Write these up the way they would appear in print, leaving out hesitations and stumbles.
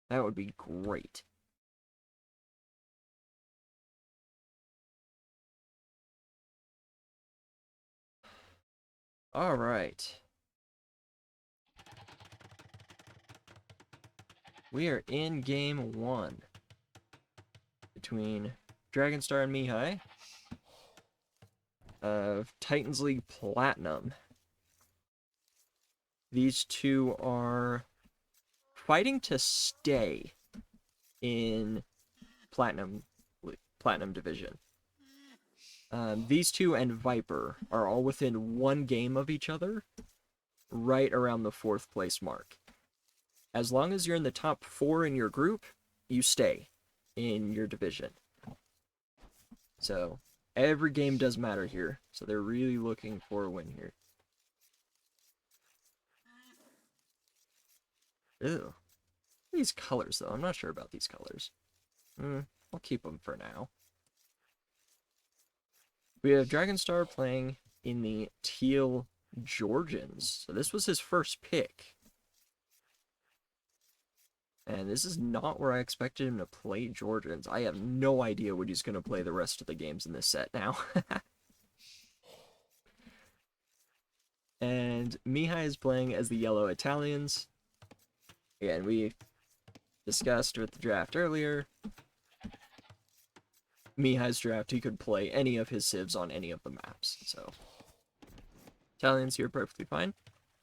That would be great. All right. We are in game 1 between Dragonstar and Mihai of Titans League Platinum. These two are fighting to stay in Platinum Division. These two and Viper are all within 1 game of each other, right around the 4th place mark. As long as you're in the top 4 in your group, you stay in your division. So, every game does matter here. So they're really looking for a win here. Ew. These colors, though. I'm not sure about these colors. I'll keep them for now. We have Dragonstar playing in the teal Georgians. So this was his first pick. And this is not where I expected him to play Georgians. I have no idea what he's going to play the rest of the games in this set now. And Mihai is playing as the yellow Italians. Again, we discussed with the draft earlier. Mihai's draft, he could play any of his civs on any of the maps. So, Italians here perfectly fine.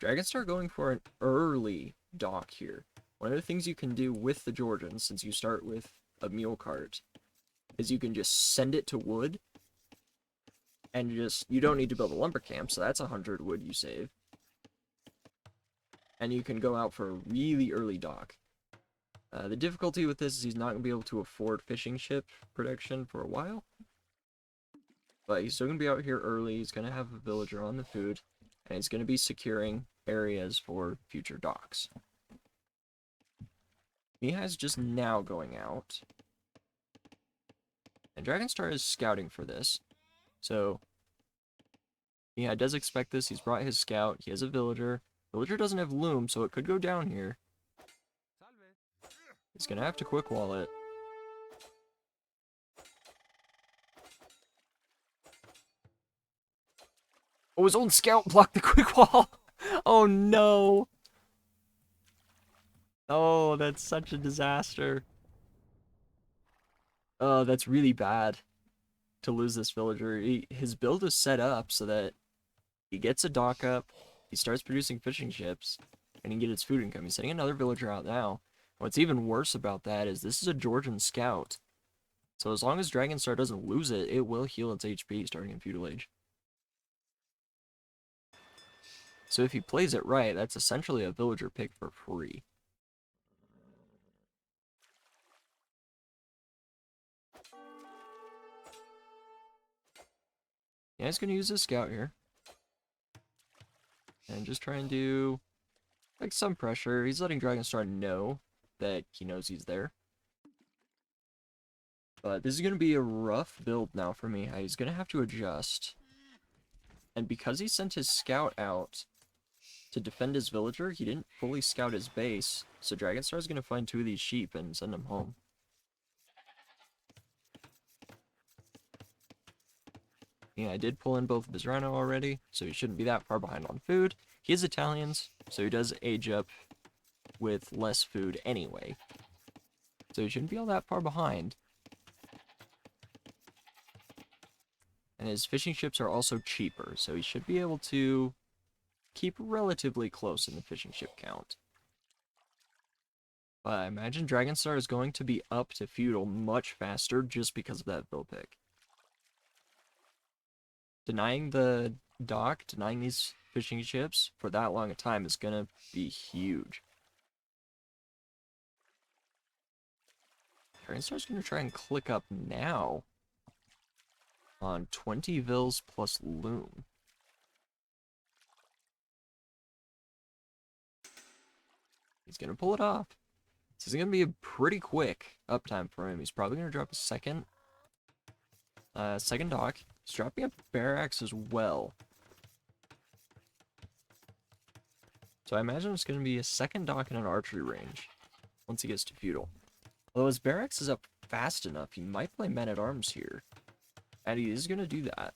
Dragonstar going for an early dock here. One of the things you can do with the Georgians, since you start with a mule cart, is you can just send it to wood. And you don't need to build a lumber camp, so that's 100 wood you save. And you can go out for a really early dock. The difficulty with this is he's not going to be able to afford fishing ship production for a while. But he's still going to be out here early, he's going to have a villager on the food, and he's going to be securing areas for future docks. Mihai's just now going out. And Dragonstar is scouting for this. So, Mihai does expect this. He's brought his scout. He has a villager. Villager doesn't have loom, so it could go down here. He's going to have to quick wall it. Oh, his own scout blocked the quick wall. Oh, no. Oh, that's such a disaster. Oh, that's really bad to lose this villager. His build is set up so that he gets a dock up, he starts producing fishing ships, and he can get his food income. He's sending another villager out now. What's even worse about that is this is a Georgian scout. So as long as Dragonstar doesn't lose it, it will heal its HP starting in Feudal Age. So if he plays it right, that's essentially a villager pick for free. Yeah, he's going to use his scout here. And just try and do, like, some pressure. He's letting Dragonstar know that he knows he's there. But this is going to be a rough build now for me. He's going to have to adjust. And because he sent his scout out to defend his villager, he didn't fully scout his base. So Dragonstar is going to find 2 of these sheep and send them home. Yeah, I did pull in both of his rhino already, so he shouldn't be that far behind on food. He is Italians, so he does age up with less food anyway. So he shouldn't be all that far behind. And his fishing ships are also cheaper, so he should be able to keep relatively close in the fishing ship count. But I imagine Dragonstar is going to be up to feudal much faster just because of that build pick. Denying the dock, denying these fishing ships for that long a time is going to be huge. Dragonstar's going to try and click up now on 20 vills plus loom. He's going to pull it off. This is going to be a pretty quick uptime for him. He's probably going to drop a second dock. He's dropping a barracks as well. So I imagine it's going to be a second dock and an archery range. once he gets to feudal. Although his barracks is up fast enough, he might play men-at-arms here. And he is going to do that.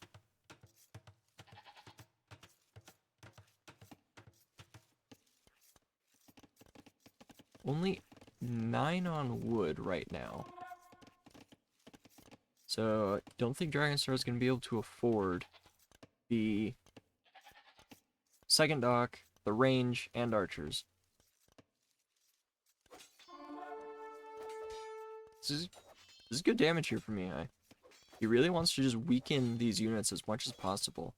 Only 9 on wood right now. So, I don't think Dragonstar is going to be able to afford the second dock, the range, and archers. This is good damage here for Mihai. He really wants to just weaken these units as much as possible.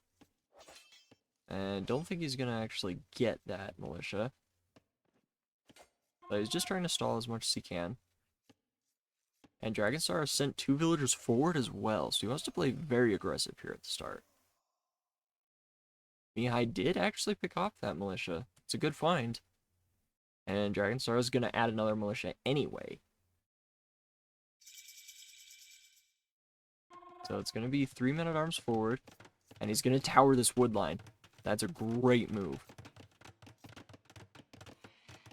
And don't think he's going to actually get that militia. But he's just trying to stall as much as he can. And Dragonstar has sent 2 villagers forward as well, so he wants to play very aggressive here at the start. Mihai did actually pick off that militia. It's a good find. And Dragonstar is going to add another militia anyway. So it's going to be 3 men-at-arms forward, and he's going to tower this wood line. That's a great move.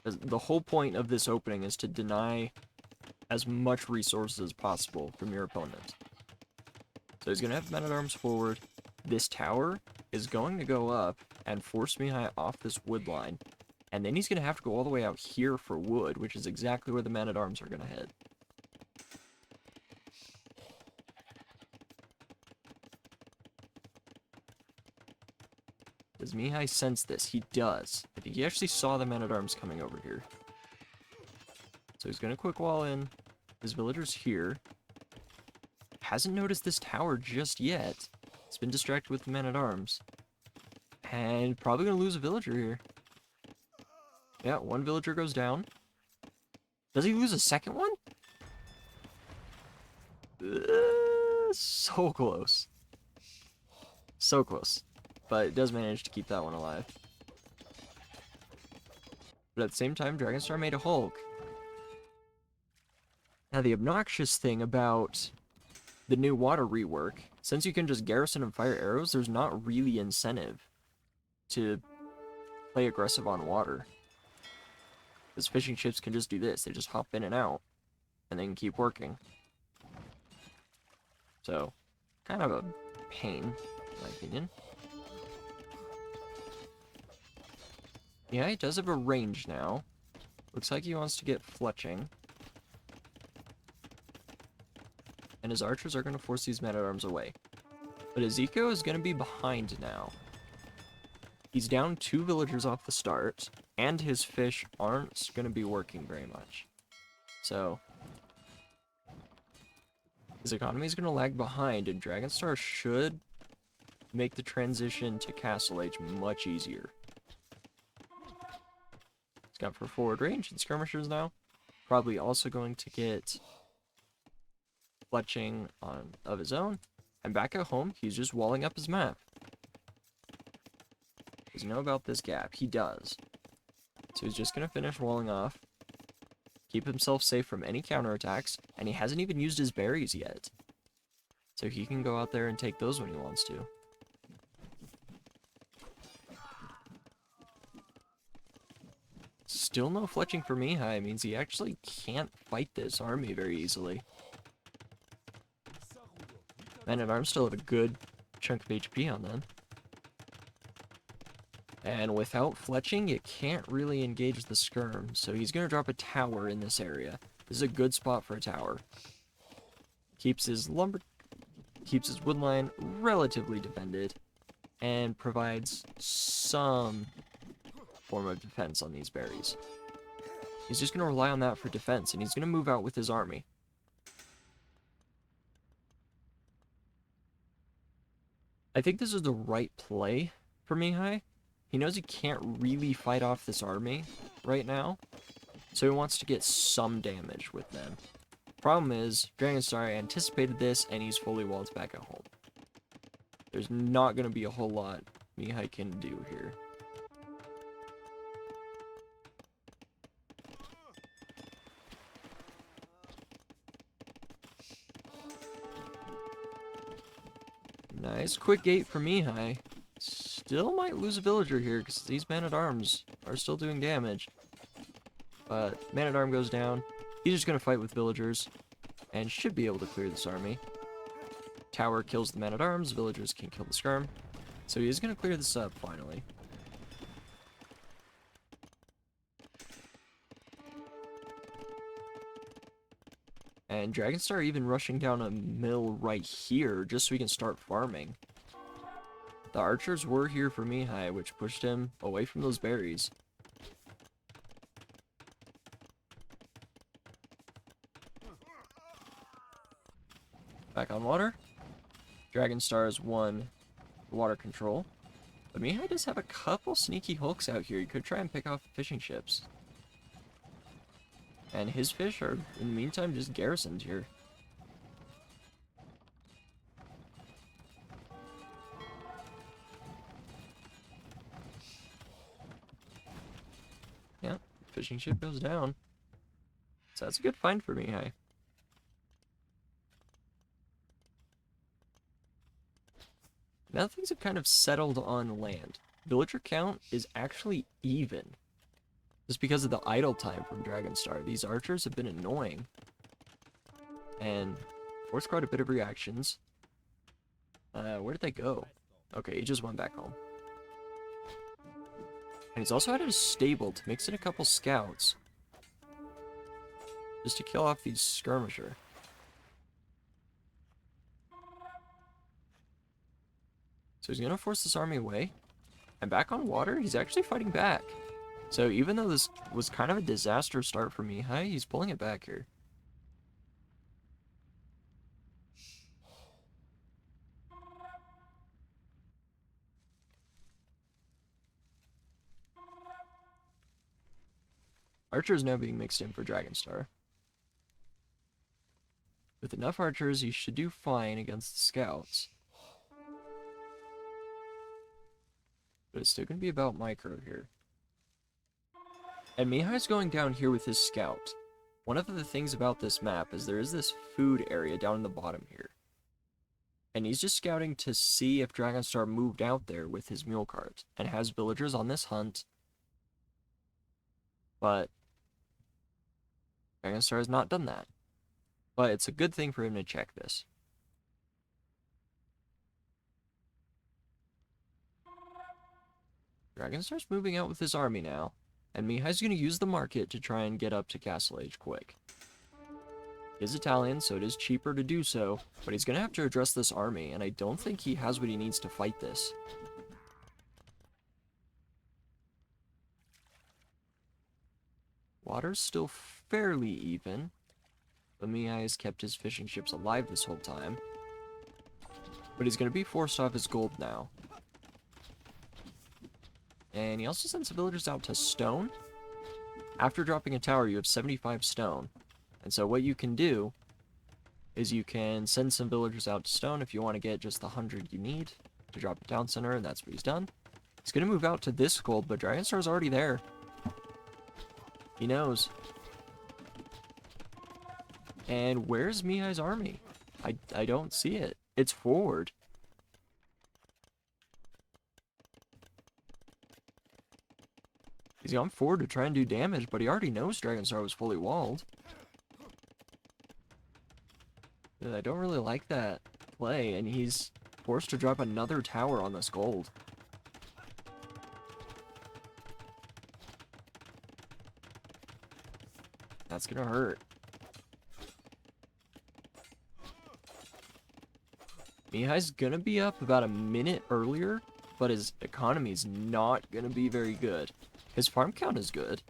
The whole point of this opening is to deny as much resources as possible from your opponent. So he's going to have men-at-arms forward. This tower is going to go up and force Mihai off this wood line. And then he's going to have to go all the way out here for wood, which is exactly where the men-at-arms are going to head. Does Mihai sense this? He does. I think he actually saw the men-at-arms coming over here. So he's going to quick wall in. His villager's here. Hasn't noticed this tower just yet. He's been distracted with the men-at-arms. And probably going to lose a villager here. Yeah, 1 villager goes down. Does he lose a second one? So close. So close. But it does manage to keep that one alive. But at the same time, Dragonstar made a Hulk. Now, the obnoxious thing about the new water rework, since you can just garrison and fire arrows, there's not really incentive to play aggressive on water. Because fishing ships can just do this. They just hop in and out, and then keep working. So, kind of a pain, in my opinion. Yeah, he does have a range now. Looks like he wants to get fletching. And his archers are going to force these men-at-arms away. But his eco is going to be behind now. He's down 2 villagers off the start, and his fish aren't going to be working very much. So, his economy is going to lag behind, and Dragonstar should make the transition to Castle Age much easier. He's got for forward range and skirmishers now. Probably also going to get fletching of his own. And back at home, he's just walling up his map. Does he know about this gap? He does. So he's just going to finish walling off. Keep himself safe from any counterattacks. And he hasn't even used his berries yet. So he can go out there and take those when he wants to. Still no fletching for Mihai means he actually can't fight this army very easily. Men-at-arms still have a good chunk of HP on them. And without fletching, you can't really engage the skirm, so he's going to drop a tower in this area. This is a good spot for a tower. Keeps his wood line relatively defended, and provides some form of defense on these berries. He's just going to rely on that for defense, and he's going to move out with his army. I think this is the right play for Mihai. He knows he can't really fight off this army right now, so he wants to get some damage with them. Problem is, Dragonstar anticipated this, and he's fully walled back at home. There's not going to be a whole lot Mihai can do here. Nice quick gate for Mihai. Still might lose a villager here because these men-at-arms are still doing damage. But Man-at-Arm goes down. He's just going to fight with villagers and should be able to clear this army. Tower kills the Man-at-Arms. Villagers can kill the Skirm. So he is going to clear this up, finally. And Dragonstar even rushing down a mill right here just so he can start farming. The archers were here for Mihai, which pushed him away from those berries. Back on water. Dragonstar has won water control. But Mihai does have a couple sneaky hulks out here. You could try and pick off fishing ships. And his fish are, in the meantime, just garrisoned here. Yeah, fishing ship goes down. So that's a good find for Mihai. Now things have kind of settled on land. Villager count is actually even. Just because of the idle time from Dragonstar. These archers have been annoying. And forced quite a bit of reactions. Where did they go? Okay, he just went back home. And he's also added a stable to mix in a couple scouts. Just to kill off these skirmisher. So he's going to force this army away. And back on water, he's actually fighting back. So even though this was kind of a disaster start for Mihai, he's pulling it back here. Archer is now being mixed in for Dragonstar. With enough archers, he should do fine against the scouts. But it's still going to be about micro here. And Mihai's going down here with his scout. One of the things about this map is there is this food area down in the bottom here. And he's just scouting to see if Dragonstar moved out there with his mule cart and has villagers on this hunt. But Dragonstar has not done that. But it's a good thing for him to check this. Dragonstar's moving out with his army now. And Mihai's going to use the market to try and get up to Castle Age quick. He is Italian, so it is cheaper to do so, but he's going to have to address this army, and I don't think he has what he needs to fight this. Water's still fairly even, but Mihai has kept his fishing ships alive this whole time. But he's going to be forced off his gold now. And he also sends the villagers out to stone. After dropping a tower, you have 75 stone. And so what you can do is you can send some villagers out to stone if you want to get just the 100 you need to drop a town center, and that's what he's done. He's going to move out to this gold, but Dragonstar's already there. He knows. And where's Mihai's army? I don't see it. It's forward. He's gone forward to try and do damage, but he already knows Dragonstar was fully walled. I don't really like that play, and he's forced to drop another tower on this gold. That's gonna hurt. Mihai's gonna be up about a minute earlier, but his economy's not gonna be very good. His farm count is good.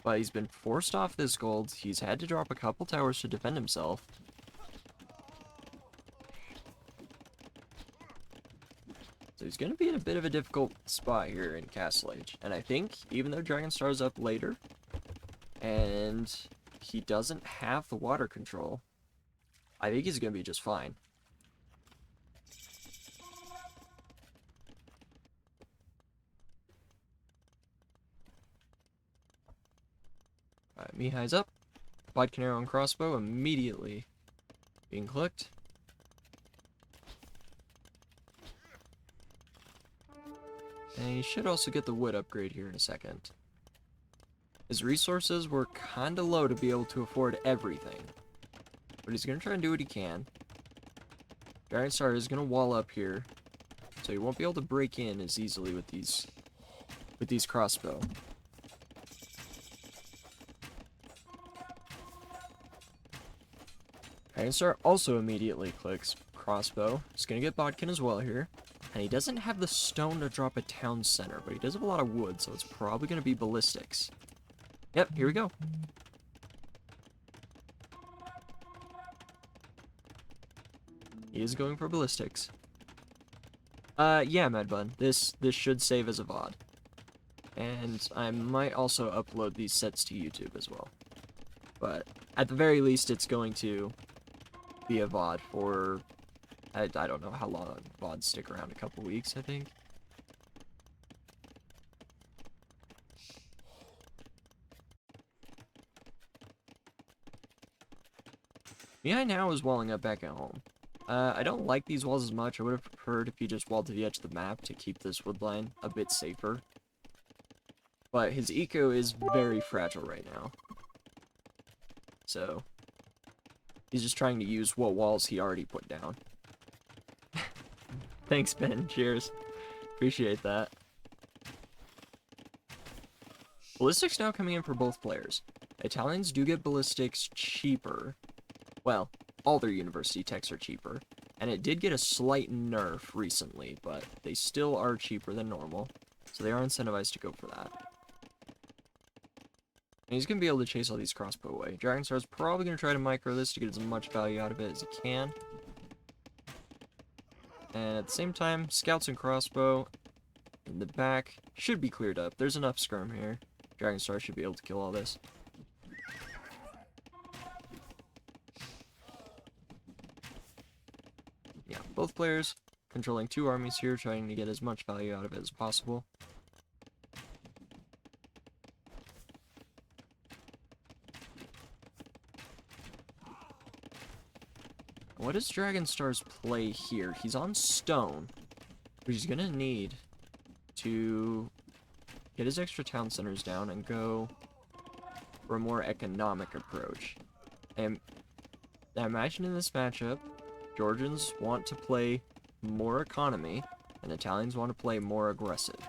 But he's been forced off this gold. He's had to drop a couple towers to defend himself. So he's going to be in a bit of a difficult spot here in Castle Age. And I think, even though Dragonstar's up later, and he doesn't have the water control, I think he's going to be just fine. Mihai's up. Vodka arrow and crossbow immediately being clicked. And he should also get the wood upgrade here in a second. His resources were kind of low to be able to afford everything. But he's going to try and do what he can. Dragonstar is going to wall up here. So he won't be able to break in as easily with these crossbow. Dragonstar also immediately clicks crossbow. He's going to get Bodkin as well here. And he doesn't have the stone to drop a town center, but he does have a lot of wood, so it's probably going to be ballistics. Yep, here we go. He is going for ballistics. Yeah, Madbun. This should save as a VOD. And I might also upload these sets to YouTube as well. But at the very least, it's going to be a VOD for... I don't know how long VODs stick around. A couple weeks, I think. Mihai now is walling up back at home. I don't like these walls as much. I would have preferred if he just walled to the edge of the map to keep this wood line a bit safer. But his eco is very fragile right now. So, he's just trying to use what walls he already put down. Thanks, Ben. Cheers. Appreciate that. Ballistics now coming in for both players. Italians do get ballistics cheaper. Well, all their university techs are cheaper. And it did get a slight nerf recently, but they still are cheaper than normal. So they are incentivized to go for that. And he's going to be able to chase all these crossbow away. Dragonstar's probably going to try to micro this to get as much value out of it as he can. And at the same time, scouts and crossbow in the back should be cleared up. There's enough skirm here. Dragonstar should be able to kill all this. Yeah, both players controlling two armies here, trying to get as much value out of it as possible. What is Dragonstar's play here? He's on stone, but he's gonna need to get his extra town centers down and go for a more economic approach. And I imagine in this matchup, Georgians want to play more economy, and Italians want to play more aggressive.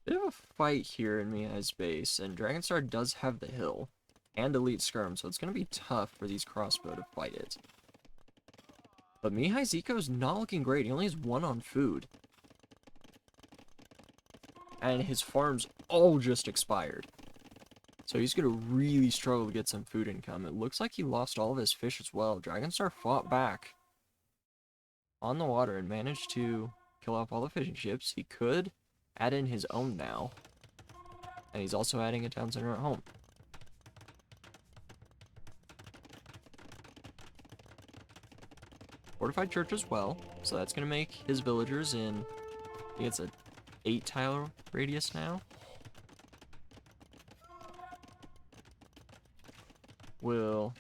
Bit of a fight here in Mihai's base, and Dragonstar does have the hill and elite skirm, so it's going to be tough for these crossbow to fight it. But Mihai's eco is not looking great. He only has 1 on food. And his farms all just expired. So he's going to really struggle to get some food income. It looks like he lost all of his fish as well. Dragonstar fought back on the water and managed to kill off all the fishing ships. He could add in his own now. And he's also adding a town center at home. Fortified church as well. So that's going to make his villagers in... I think it's a 8-tile radius now. Will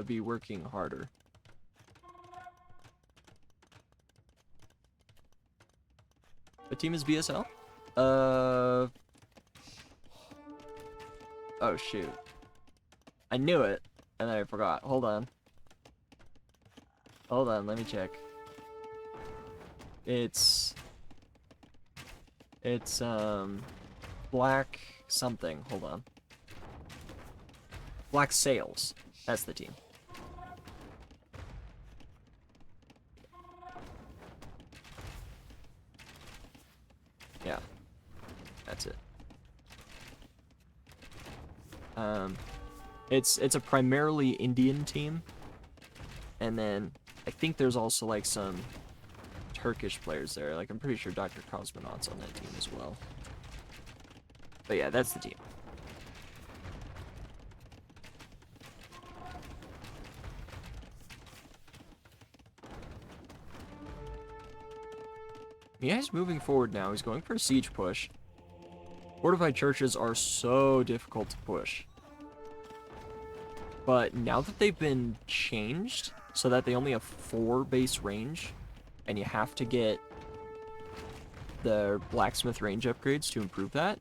be working harder. What team is BSL? Oh shoot. I knew it, and then I forgot. Hold on. Hold on, let me check. It's Black something. Hold on. Black Sails. That's the team. Yeah. That's it. It's a primarily Indian team. And then I think there's also like some Turkish players there. Like I'm pretty sure Dr. Cosmonaut's on that team as well. But yeah, that's the team. Mihai's moving forward now. He's going for a siege push. Fortified churches are so difficult to push. But now that they've been changed so that they only have 4 base range, and you have to get the blacksmith range upgrades to improve that,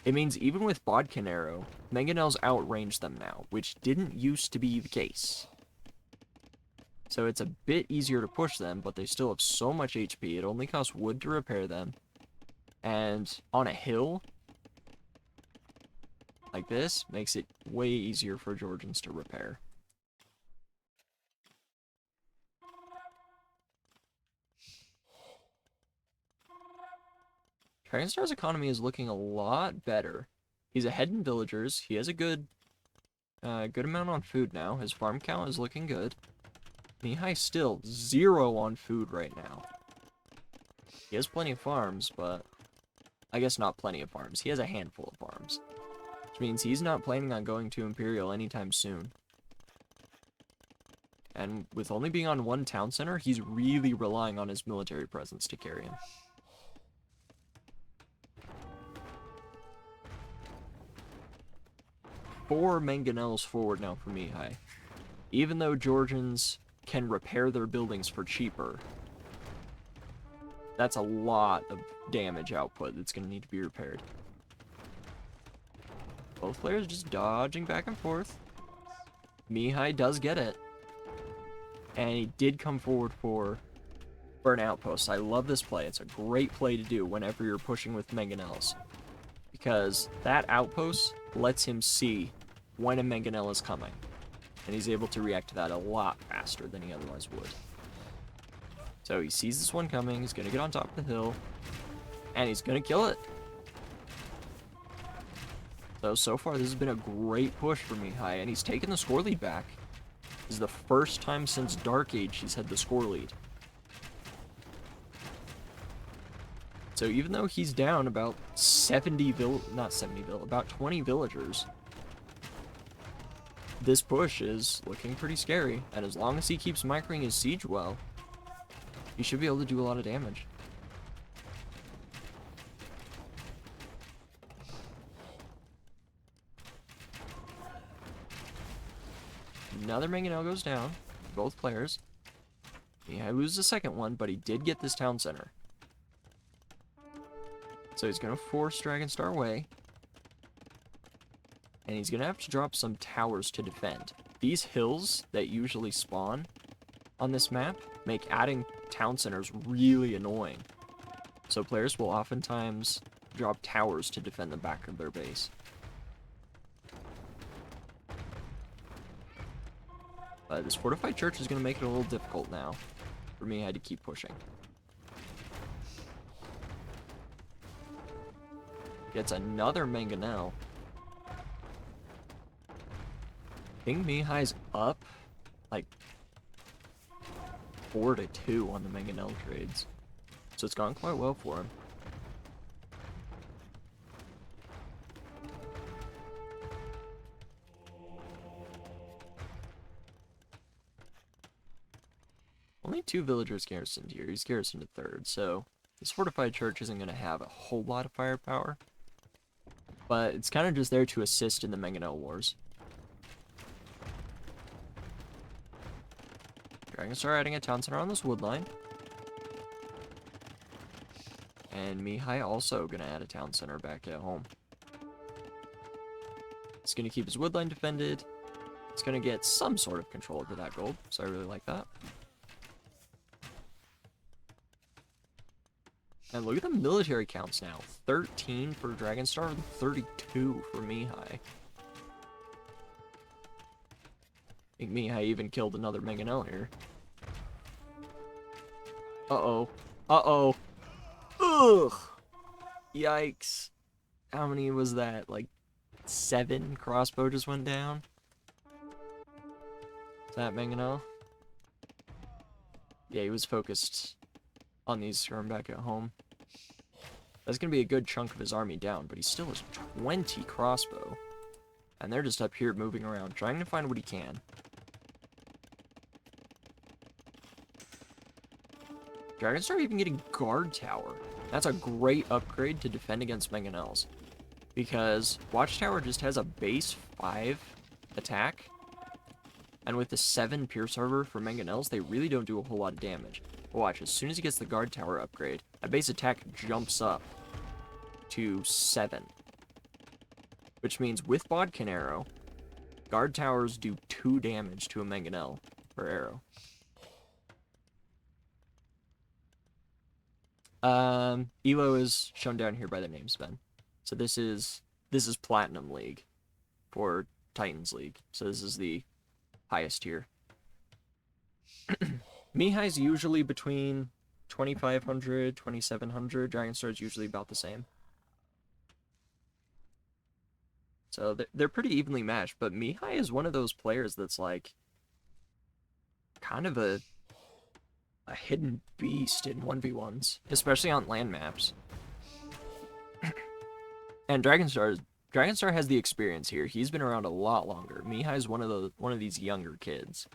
it means even with Bodkin Arrow, mangonels outrange them now, which didn't used to be the case. So it's a bit easier to push them, but they still have so much HP, it only costs wood to repair them. And on a hill like this, makes it way easier for Georgians to repair. Dragonstar's economy is looking a lot better. He's ahead in villagers. He has a good amount on food now. His farm count is looking good. Mihai still 0 on food right now. He has plenty of farms, but I guess not plenty of farms. He has a handful of farms, which means he's not planning on going to Imperial anytime soon. And with only being on 1 town center, he's really relying on his military presence to carry him. Four mangonels forward now for Mihai. Even though Georgians can repair their buildings for cheaper, that's a lot of damage output that's going to need to be repaired. Both players just dodging back and forth. Mihai does get it. And he did come forward for an outpost. I love this play. It's a great play to do whenever you're pushing with mangonels, because that outpost lets him see when a mangonel is coming, and he's able to react to that a lot faster than he otherwise would. So he sees this one coming, he's going to get on top of the hill, and he's going to kill it. So far this has been a great push for Mihai, and he's taken the score lead back. This is the first time since Dark Age he's had the score lead. So even though he's down about about 20 villagers, this push is looking pretty scary, and as long as he keeps microing his siege well, he should be able to do a lot of damage. Another mangonel goes down, both players. Mihai loses the second one, but he did get this town center. So he's going to force Dragonstar away. And he's going to have to drop some towers to defend. These hills that usually spawn on this map make adding town centers really annoying. So players will oftentimes drop towers to defend the back of their base. But this fortified church is going to make it a little difficult now for Mihai to keep pushing. Gets another mangonel. I think Mihai's up like 4-2 on the mangonel trades. So it's gone quite well for him. Only 2 villagers garrisoned here. He's garrisoned a third, so this fortified church isn't going to have a whole lot of firepower. But it's kind of just there to assist in the mangonel wars. Dragonstar adding a town center on this wood line. And Mihai also going to add a town center back at home. He's going to keep his wood line defended. He's going to get some sort of control over that gold, so I really like that. And look at the military counts now. 13 for Dragonstar and 32 for Mihai. I think Mihai even killed another mangonel here. Uh-oh. Uh-oh. Ugh! Yikes. How many was that? Like 7 crossbow just went down? Is that mangonel? Yeah, he was focused on these from back at home. That's going to be a good chunk of his army down, but he still has 20 crossbow. And they're just up here moving around, trying to find what he can. Dragonstar even getting guard tower. That's a great upgrade to defend against mangonels, because Watchtower just has a base 5 attack, and with the 7 Pierce Harbor for mangonels, they really don't do a whole lot of damage. Watch, as soon as he gets the guard tower upgrade, that base attack jumps up to 7. Which means with Bodkin Arrow, guard towers do 2 damage to a mangonel per arrow. Elo is shown down here by their names, Ben. So this is Platinum League for Titans League. So this is the highest tier. Mihai's usually between 2,500, 2,700. Dragonstar is usually about the same. So they're pretty evenly matched, but Mihai is one of those players that's like kind of a hidden beast in 1v1s, especially on land maps. And Dragonstar has the experience here. He's been around a lot longer. Mihai's one of these younger kids.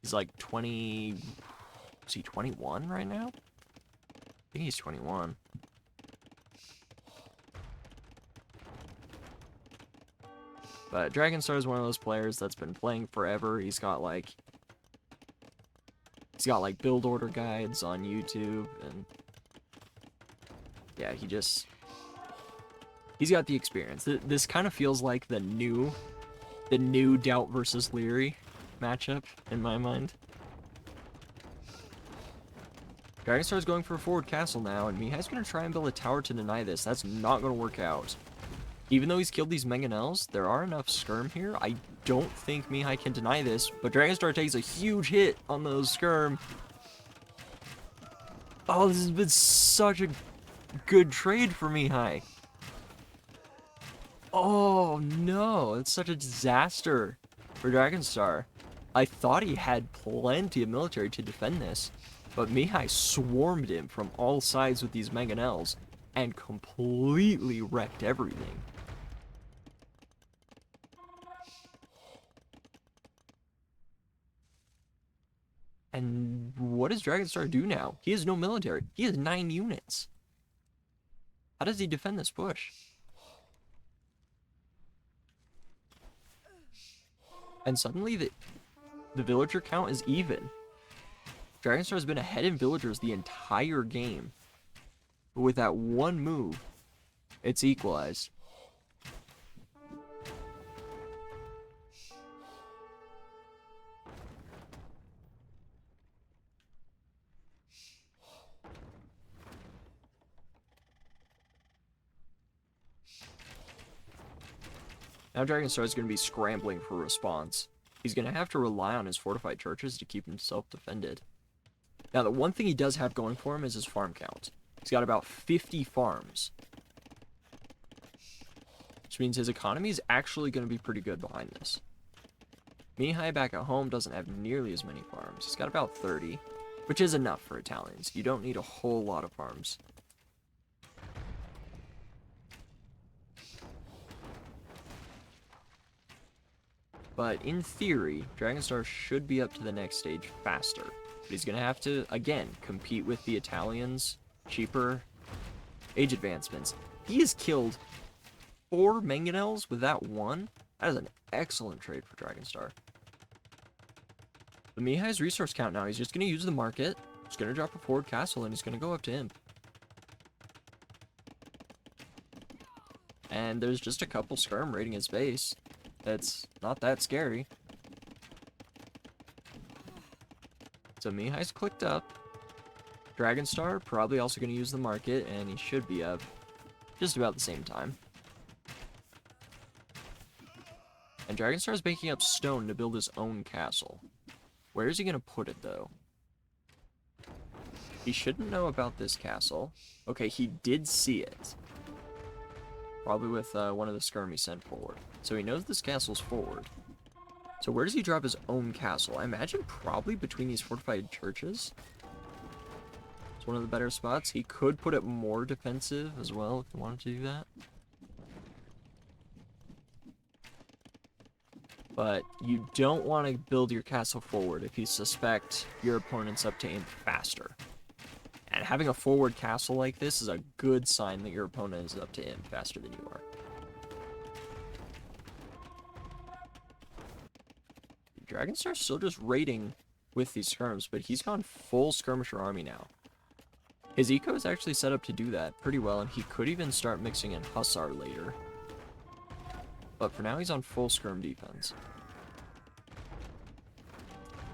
He's like 20. Is he 21 right now? I think he's 21. But Dragonstar is one of those players that's been playing forever. He's got like build order guides on YouTube, and yeah, he's got the experience. This kind of feels like the new Doubt versus Leary matchup in my mind. Dragonstar's going for a forward castle now, and Mihai's going to try and build a tower to deny this. That's not going to work out. Even though he's killed these mangonels, there are enough skirm here. I don't think Mihai can deny this, but Dragonstar takes a huge hit on those skirm. Oh, this has been such a good trade for Mihai. Oh, no. It's such a disaster for Dragonstar. I thought he had plenty of military to defend this, but Mihai swarmed him from all sides with these mangonels and completely wrecked everything. And what does Dragonstar do now? He has no military. He has 9 units. How does he defend this push? And suddenly the villager count is even. Dragonstar has been ahead in villagers the entire game. But with that one move, it's equalized. Now Dragonstar is going to be scrambling for a response. He's going to have to rely on his fortified churches to keep himself defended. Now, the one thing he does have going for him is his farm count. He's got about 50 farms. Which means his economy is actually going to be pretty good behind this. Mihai back at home doesn't have nearly as many farms. He's got about 30, which is enough for Italians. You don't need a whole lot of farms. But in theory, Dragonstar should be up to the next stage faster. But he's going to have to, again, compete with the Italians' cheaper age advancements. He has killed 4 mangonels with that one. That is an excellent trade for Dragonstar. But Mihai's resource count now, he's just going to use the market. He's going to drop a forward castle, and he's going to go up to him. And there's just a couple skirm raiding his base. That's not that scary. So Mihai's clicked up. Dragonstar probably also going to use the market, and he should be up just about the same time. And Dragonstar is making up stone to build his own castle. Where is he going to put it, though? He shouldn't know about this castle. Okay, he did see it. Probably with one of the skirm he sent forward. So he knows this castle's forward. So where does he drop his own castle? I imagine probably between these fortified churches. It's one of the better spots. He could put it more defensive as well if he wanted to do that. But you don't want to build your castle forward if you suspect your opponent's up to imp faster. And having a forward castle like this is a good sign that your opponent is up to imp faster than you are. Dragonstar's still just raiding with these skirms, but he's gone full skirmisher army now. His eco is actually set up to do that pretty well, and he could even start mixing in hussar later. But for now, he's on full skirm defense.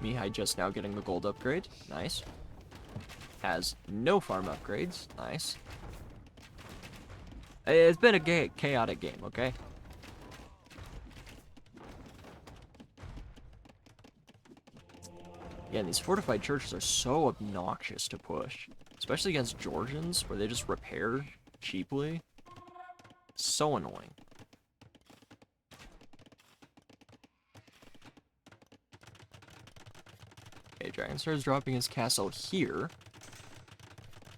Mihai just now getting the gold upgrade. Nice. Has no farm upgrades. Nice. It's been a chaotic game, okay? Yeah, and these fortified churches are so obnoxious to push. Especially against Georgians, where they just repair cheaply. So annoying. Okay, Dragonstar is dropping his castle here.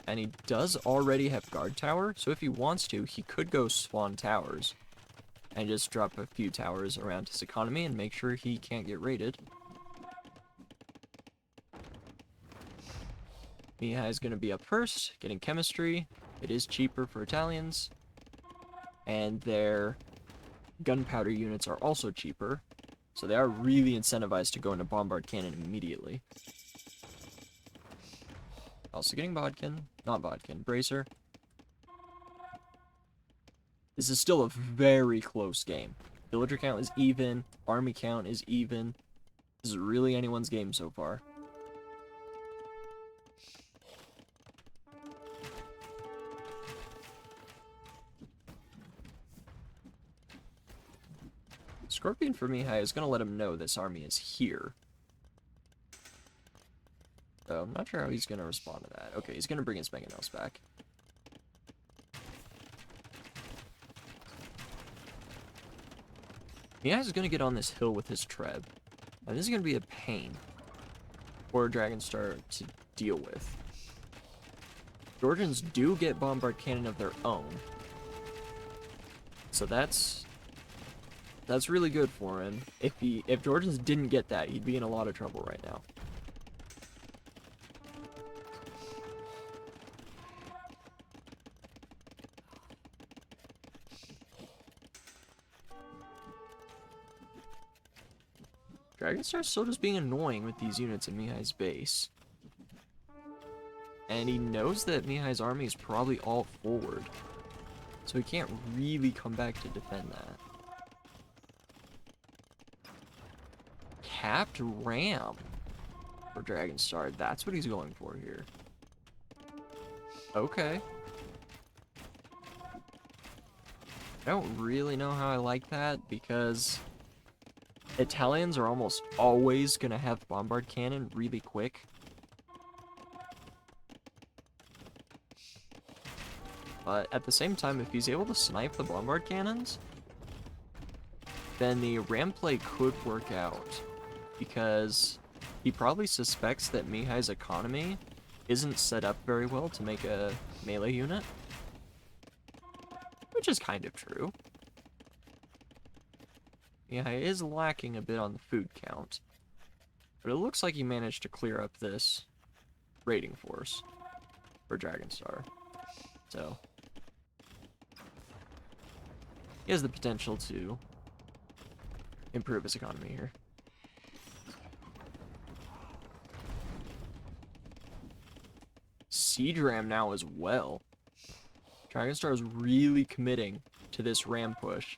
And he does already have guard tower, so if he wants to, he could go spawn towers. And just drop a few towers around his economy and make sure he can't get raided. Mihai is going to be up first, getting chemistry. It is cheaper for Italians. And their gunpowder units are also cheaper. So they are really incentivized to go into bombard cannon immediately. Also getting bodkin. Not bodkin. Bracer. This is still a very close game. Villager count is even. Army count is even. This is really anyone's game so far. Scorpion for Mihai is going to let him know this army is here. So I'm not sure how he's going to respond to that. Okay, he's going to bring his mangonels back. Mihai is going to get on this hill with his Treb. And this is going to be a pain for Dragonstar to deal with. Georgians do get bombard cannon of their own. So that's really good for him. If Georgians didn't get that, he'd be in a lot of trouble right now. Dragonstar's still just being annoying with these units in Mihai's base. And he knows that Mihai's army is probably all forward. So he can't really come back to defend that. Capped ram for Dragonstar. That's what he's going for here. Okay. I don't really know how I like that because Italians are almost always going to have bombard cannon really quick. But at the same time, if he's able to snipe the bombard cannons, then the ram play could work out. Because he probably suspects that Mihai's economy isn't set up very well to make a melee unit. Which is kind of true. Mihai is lacking a bit on the food count. But it looks like he managed to clear up this raiding force for Dragonstar. So he has the potential to improve his economy here. Siege ram now as well. Dragonstar is really committing to this ram push.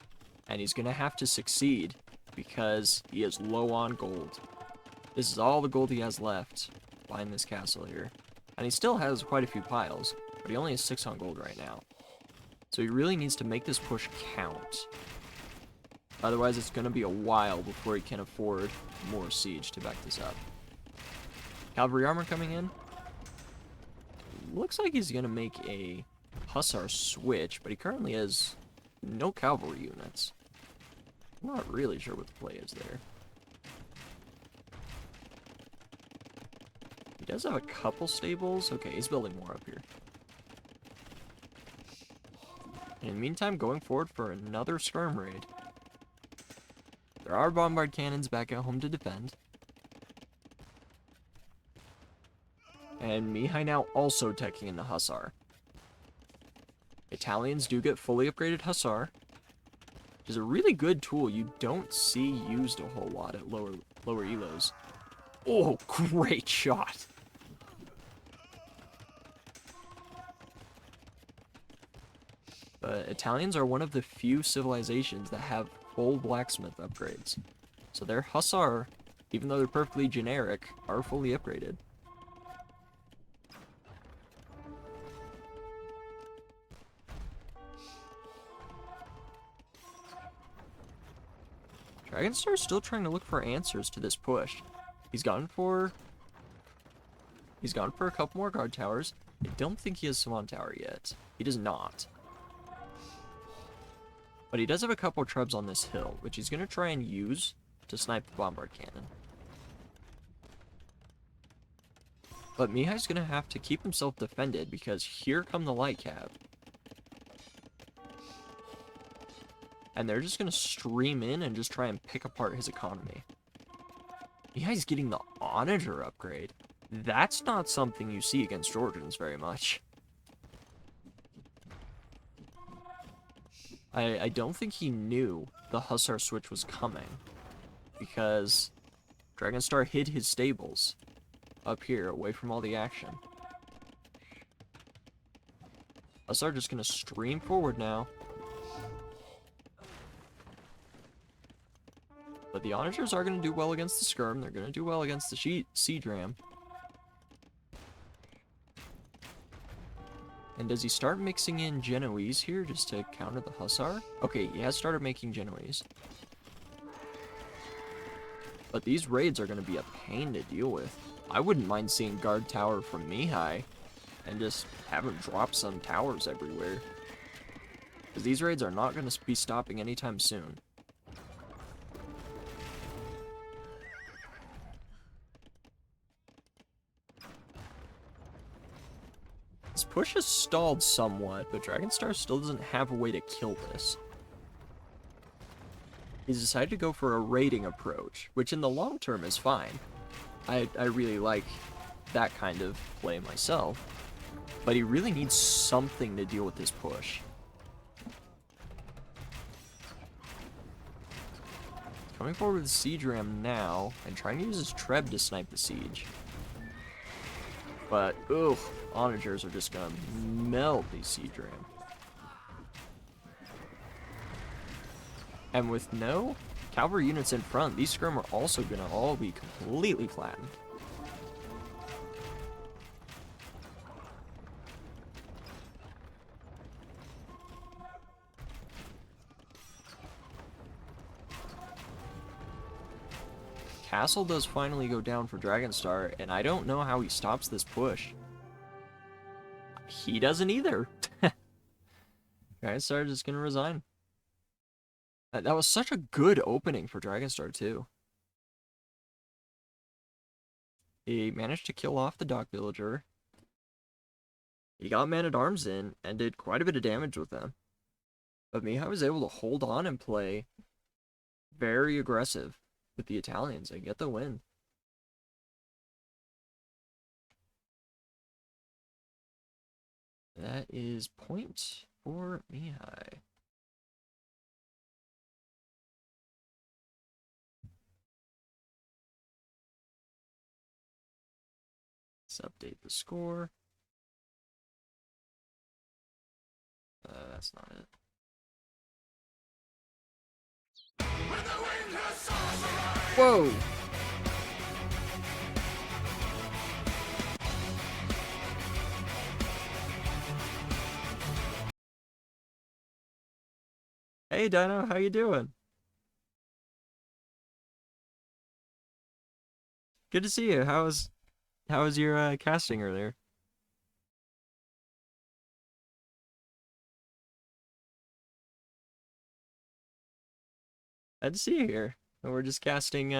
And he's going to have to succeed because he is low on gold. This is all the gold he has left behind this castle here. And he still has quite a few piles, but he only has 6 on gold right now. So he really needs to make this push count. Otherwise, it's going to be a while before he can afford more siege to back this up. Cavalry armor coming in. Looks like he's going to make a hussar switch, but he currently has no cavalry units. I'm not really sure what the play is there. He does have a couple stables. Okay, he's building more up here. In the meantime, going forward for another skirm raid. There are bombard cannons back at home to defend. And Mihai now also teching into hussar. Italians do get fully upgraded hussar, which is a really good tool you don't see used a whole lot at lower elos. Oh, great shot. But Italians are one of the few civilizations that have full blacksmith upgrades. So their hussar, even though they're perfectly generic, are fully upgraded. Dragonstar's still trying to look for answers to this push. He's gone for a couple more guard towers. I don't think he has Savant Tower yet. He does not. But he does have a couple trebs on this hill, which he's going to try and use to snipe the bombard cannon. But Mihai's going to have to keep himself defended because here come the light cab. And they're just going to stream in and just try and pick apart his economy. Mihai's getting the Onager upgrade. That's not something you see against Georgians very much. I don't think he knew the Hussar switch was coming, because Dragonstar hid his stables up here, away from all the action. Hussar just gonna stream forward now. But the Onagers are gonna do well against the Skirm, they're gonna do well against the Siege Ram. And does he start mixing in Genoese here just to counter the Hussar? Okay, he has started making Genoese. But these raids are going to be a pain to deal with. I wouldn't mind seeing guard tower from Mihai and just have him drop some towers everywhere. Because these raids are not going to be stopping anytime soon. This push has stalled somewhat, but Dragonstar still doesn't have a way to kill this. He's decided to go for a raiding approach, which in the long term is fine. I really like that kind of play myself. But he really needs something to deal with this push. Coming forward with the Siege Ram now, and trying to use his Treb to snipe the siege. But, ugh, Onagers are just gonna melt these Siege Ram. And with no cavalry units in front, these Skirm are also gonna all be completely flattened. Castle does finally go down for Dragonstar, and I don't know how he stops this push. He doesn't either. Dragonstar is just gonna resign. That was such a good opening for Dragonstar, too. He managed to kill off the Dock Villager. He got Man-at-Arms in and did quite a bit of damage with them. But Mihai was able to hold on and play very aggressive with the Italians and get the win. That is point for Mihai. Let's update the score. That's not it. Whoa! Hey Dino, how you doing? Good to see you. How was your casting earlier? Glad to see you here. We're just casting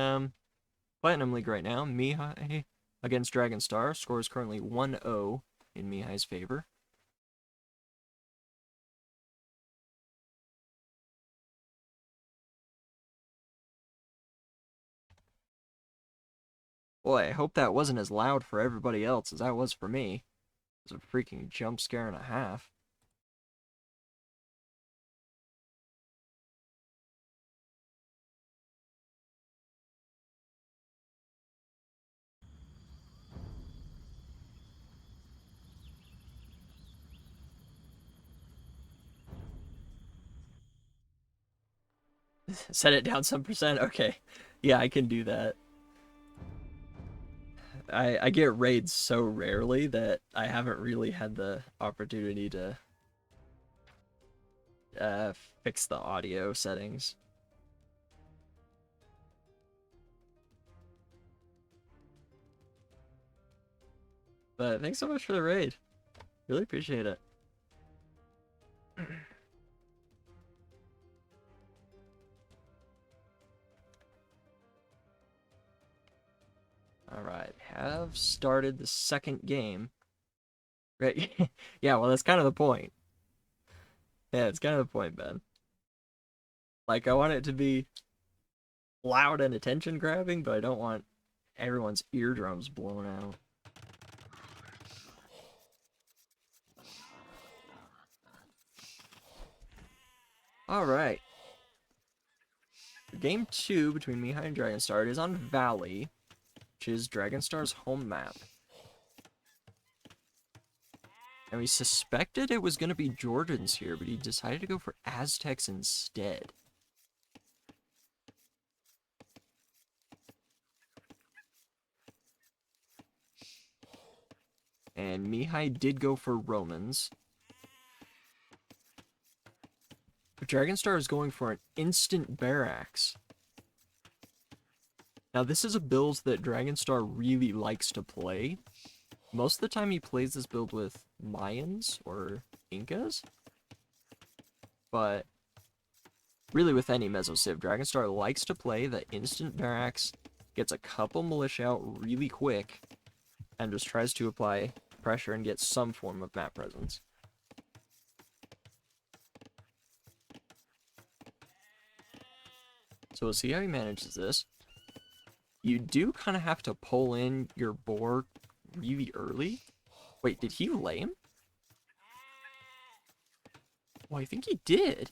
Platinum League right now. Mihai against Dragonstar. Score is currently 1-0 in Mihai's favor. Boy, I hope that wasn't as loud for everybody else as that was for me. It was a freaking jump scare and a half. Set it down some percent? Okay. Yeah, I can do that. I get raids so rarely that I haven't really had the opportunity to fix the audio settings. But thanks so much for the raid. Really appreciate it. Alright, have started the second game. Right? Yeah, well, that's kind of the point. Yeah, it's kind of the point, Ben. Like, I want it to be loud and attention grabbing, but I don't want everyone's eardrums blown out. Alright. Game 2 between Mihai and Dragonstar is on Valley, which is Dragonstar's home map. And we suspected it was going to be Georgians here, but he decided to go for Aztecs instead. And Mihai did go for Romans. But Dragonstar is going for an instant barracks. Now this is a build that Dragonstar really likes to play. Most of the time he plays this build with Mayans or Incas. But really with any Mesociv, Dragonstar likes to play the instant barracks, gets a couple militia out really quick, and just tries to apply pressure and get some form of map presence. So we'll see how he manages this. You do kind of have to pull in your boar really early. Wait, did he lame? Well, I think he did.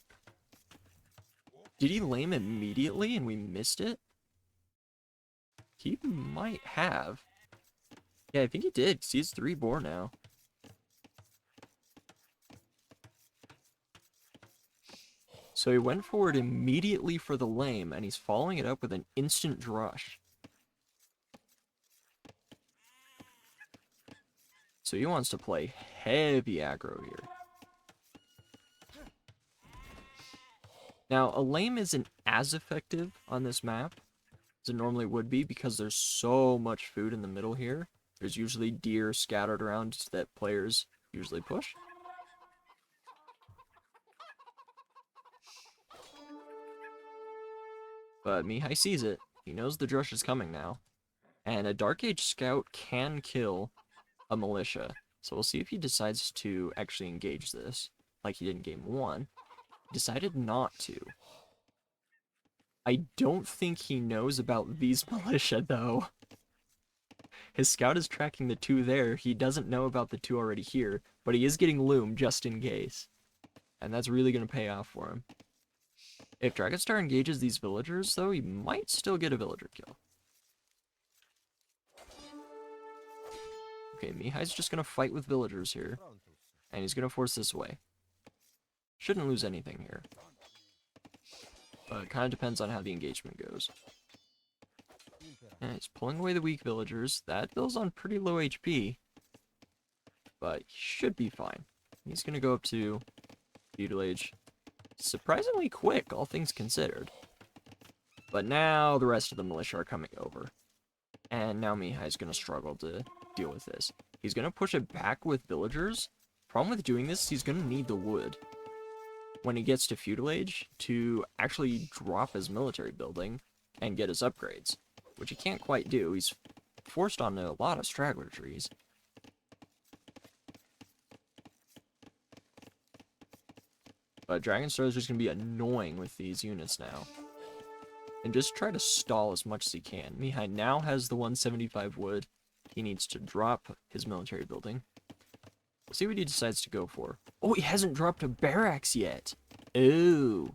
Did he lame immediately and we missed it? He might have. Yeah, I think he did, because he's 3 boar now. So he went forward immediately for the lame, and he's following it up with an instant drush. So he wants to play heavy aggro here. Now, a lame isn't as effective on this map as it normally would be because there's so much food in the middle here. There's usually deer scattered around that players usually push. But Mihai sees it. He knows the drush is coming now. And a Dark Age Scout can kill a militia. So we'll see if he decides to actually engage this, like he did in game 1. He decided not to. I don't think he knows about these militia, though. His scout is tracking the 2 there. He doesn't know about the 2 already here, but he is getting loom just in case. And that's really going to pay off for him. If Dragonstar engages these villagers, though, he might still get a villager kill. Okay, Mihai's just going to fight with villagers here. And he's going to force this away. Shouldn't lose anything here. But it kind of depends on how the engagement goes. And he's pulling away the weak villagers. That build's on pretty low HP. But he should be fine. He's going to go up to Feudal Age. Surprisingly quick, all things considered. But now the rest of the militia are coming over. And now Mihai's going to struggle to deal with this. He's going to push it back with villagers. Problem with doing this, he's going to need the wood when he gets to Feudal Age to actually drop his military building and get his upgrades, which he can't quite do. He's forced onto a lot of straggler trees. But Dragonstar is just going to be annoying with these units now. And just try to stall as much as he can. Mihai now has the 175 wood. He needs to drop his military building. We'll see what he decides to go for. Oh, he hasn't dropped a barracks yet. Ooh.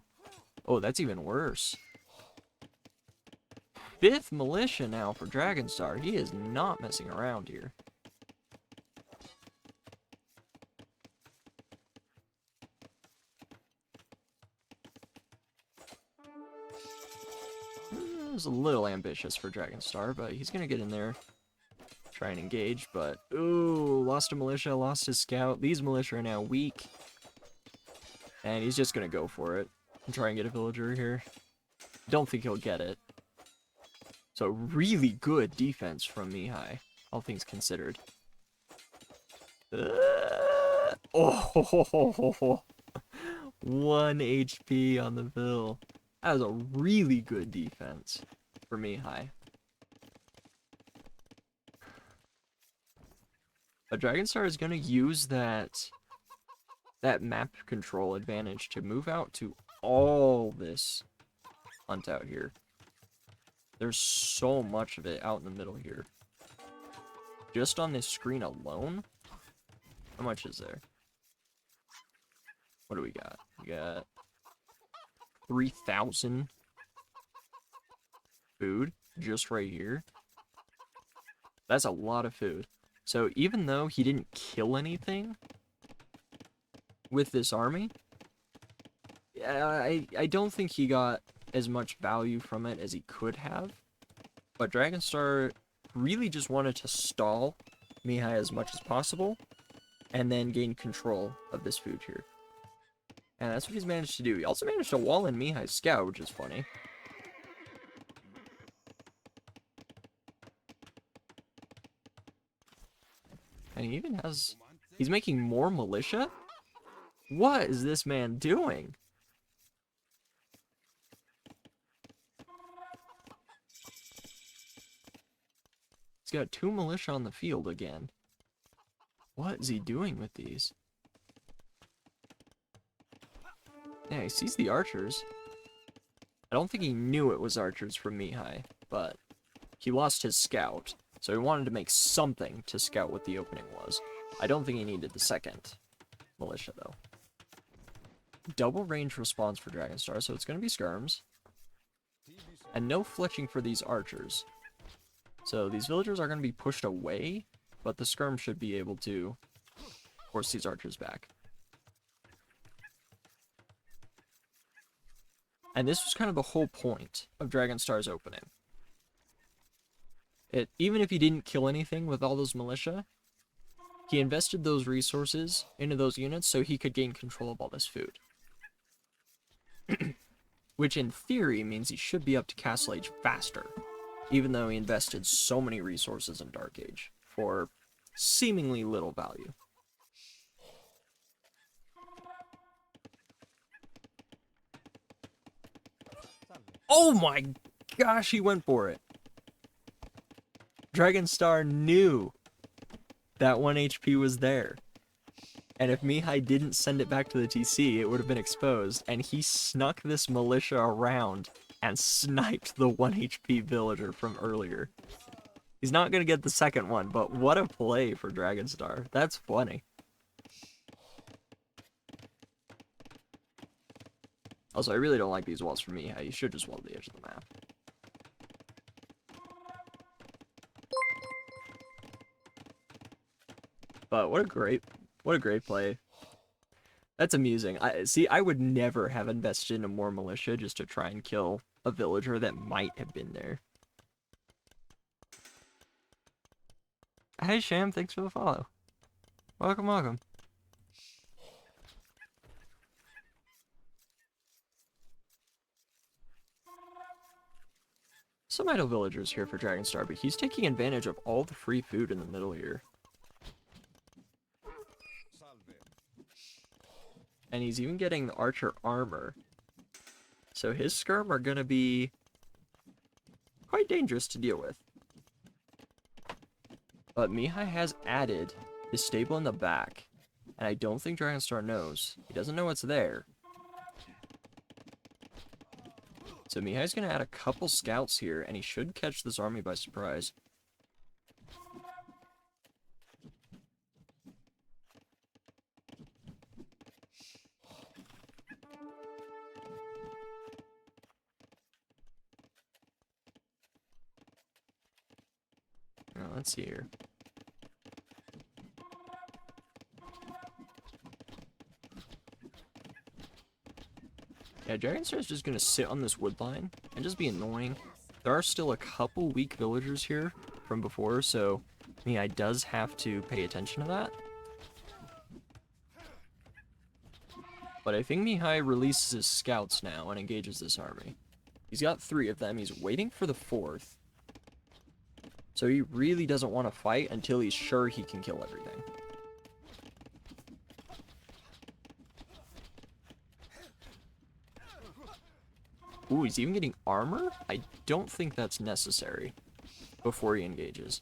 Oh, that's even worse. 5th militia now for Dragonstar. He is not messing around here. was a little ambitious for Dragonstar, but he's gonna get in there, try and engage, but ooh, lost a militia, lost his scout. These militia are now weak. And he's just gonna go for it and try and get a villager here. Don't think he'll get it. So really good defense from Mihai, all things considered. Oh, 1 HP on the Vil. That was a really good defense for Mihai. But Dragonstar is going to use that map control advantage to move out to all this hunt out here. There's so much of it out in the middle here. Just on this screen alone, how much is there? What do we got? We got 3,000 food just right here. That's a lot of food. So even though he didn't kill anything with this army, I don't think he got as much value from it as he could have. But Dragonstar really just wanted to stall Mihai as much as possible and then gain control of this food here. And that's what he's managed to do. He also managed to wall in Mihai's scout, which is funny. And he even has... He's making more militia? What is this man doing? He's got 2 militia on the field again. What is he doing with these? Yeah, he sees the archers. I don't think he knew it was archers from Mihai, but he lost his scout, so he wanted to make something to scout what the opening was. I don't think he needed the second militia, though. Double range response for Dragonstar, so it's going to be skirms. And no fletching for these archers. So these villagers are going to be pushed away, but the skirm should be able to force these archers back. And this was kind of the whole point of Dragonstar's opening. Even if he didn't kill anything with all those militia, he invested those resources into those units so he could gain control of all this food. Which in theory means he should be up to Castle Age faster, even though he invested so many resources in Dark Age for seemingly little value. Oh my gosh, he went for it. Dragonstar knew that 1 HP was there. And if Mihai didn't send it back to the TC, it would have been exposed. And he snuck this militia around and sniped the 1 HP villager from earlier. He's not going to get the second one, but what a play for Dragonstar. That's funny. Also, I really don't like these walls for Mihai. You should just wall the edge of the map. But what a great play. That's amusing. I would never have invested into more militia just to try and kill a villager that might have been there. Hey Sham, thanks for the follow. Welcome, welcome. Some idle villagers here for Dragonstar, but he's taking advantage of all the free food in the middle here. And he's even getting the archer armor. So his skirm are going to be quite dangerous to deal with. But Mihai has added his stable in the back. And I don't think Dragonstar knows. He doesn't know what's there. So Mihai's going to add a couple scouts here, and he should catch this army by surprise. Now, let's see here. Yeah, Dragonstar is just going to sit on this wood line and just be annoying. There are still a couple weak villagers here from before, so Mihai does have to pay attention to that. But I think Mihai releases his scouts now and engages this army. He's got 3 of them. He's waiting for the 4th. So he really doesn't want to fight until he's sure he can kill everything. Ooh, he's even getting armor? I don't think that's necessary before he engages.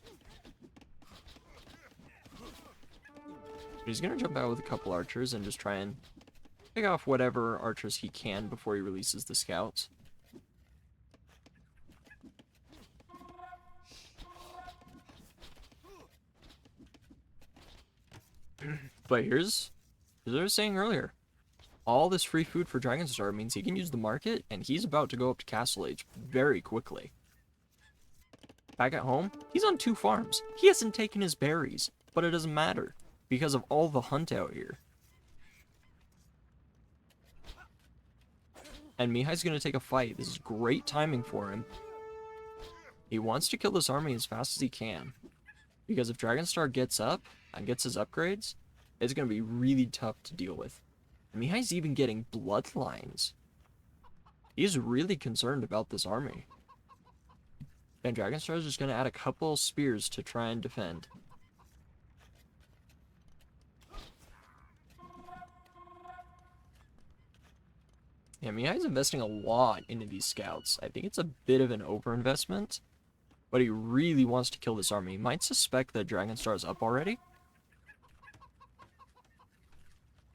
He's going to jump out with a couple archers and just try and pick off whatever archers he can before he releases the scouts. But here's what I was saying earlier. All this free food for Dragonstar means he can use the market, and he's about to go up to Castle Age very quickly. Back at home, he's on 2 farms. He hasn't taken his berries, but it doesn't matter because of all the hunt out here. And Mihai's going to take a fight. This is great timing for him. He wants to kill this army as fast as he can, because if Dragonstar gets up and gets his upgrades, it's going to be really tough to deal with. And Mihai's even getting bloodlines. He's really concerned about this army. And Dragonstar is just going to add a couple spears to try and defend. Yeah, Mihai's investing a lot into these scouts. I think it's a bit of an overinvestment, but he really wants to kill this army. He might suspect that Dragonstar is up already.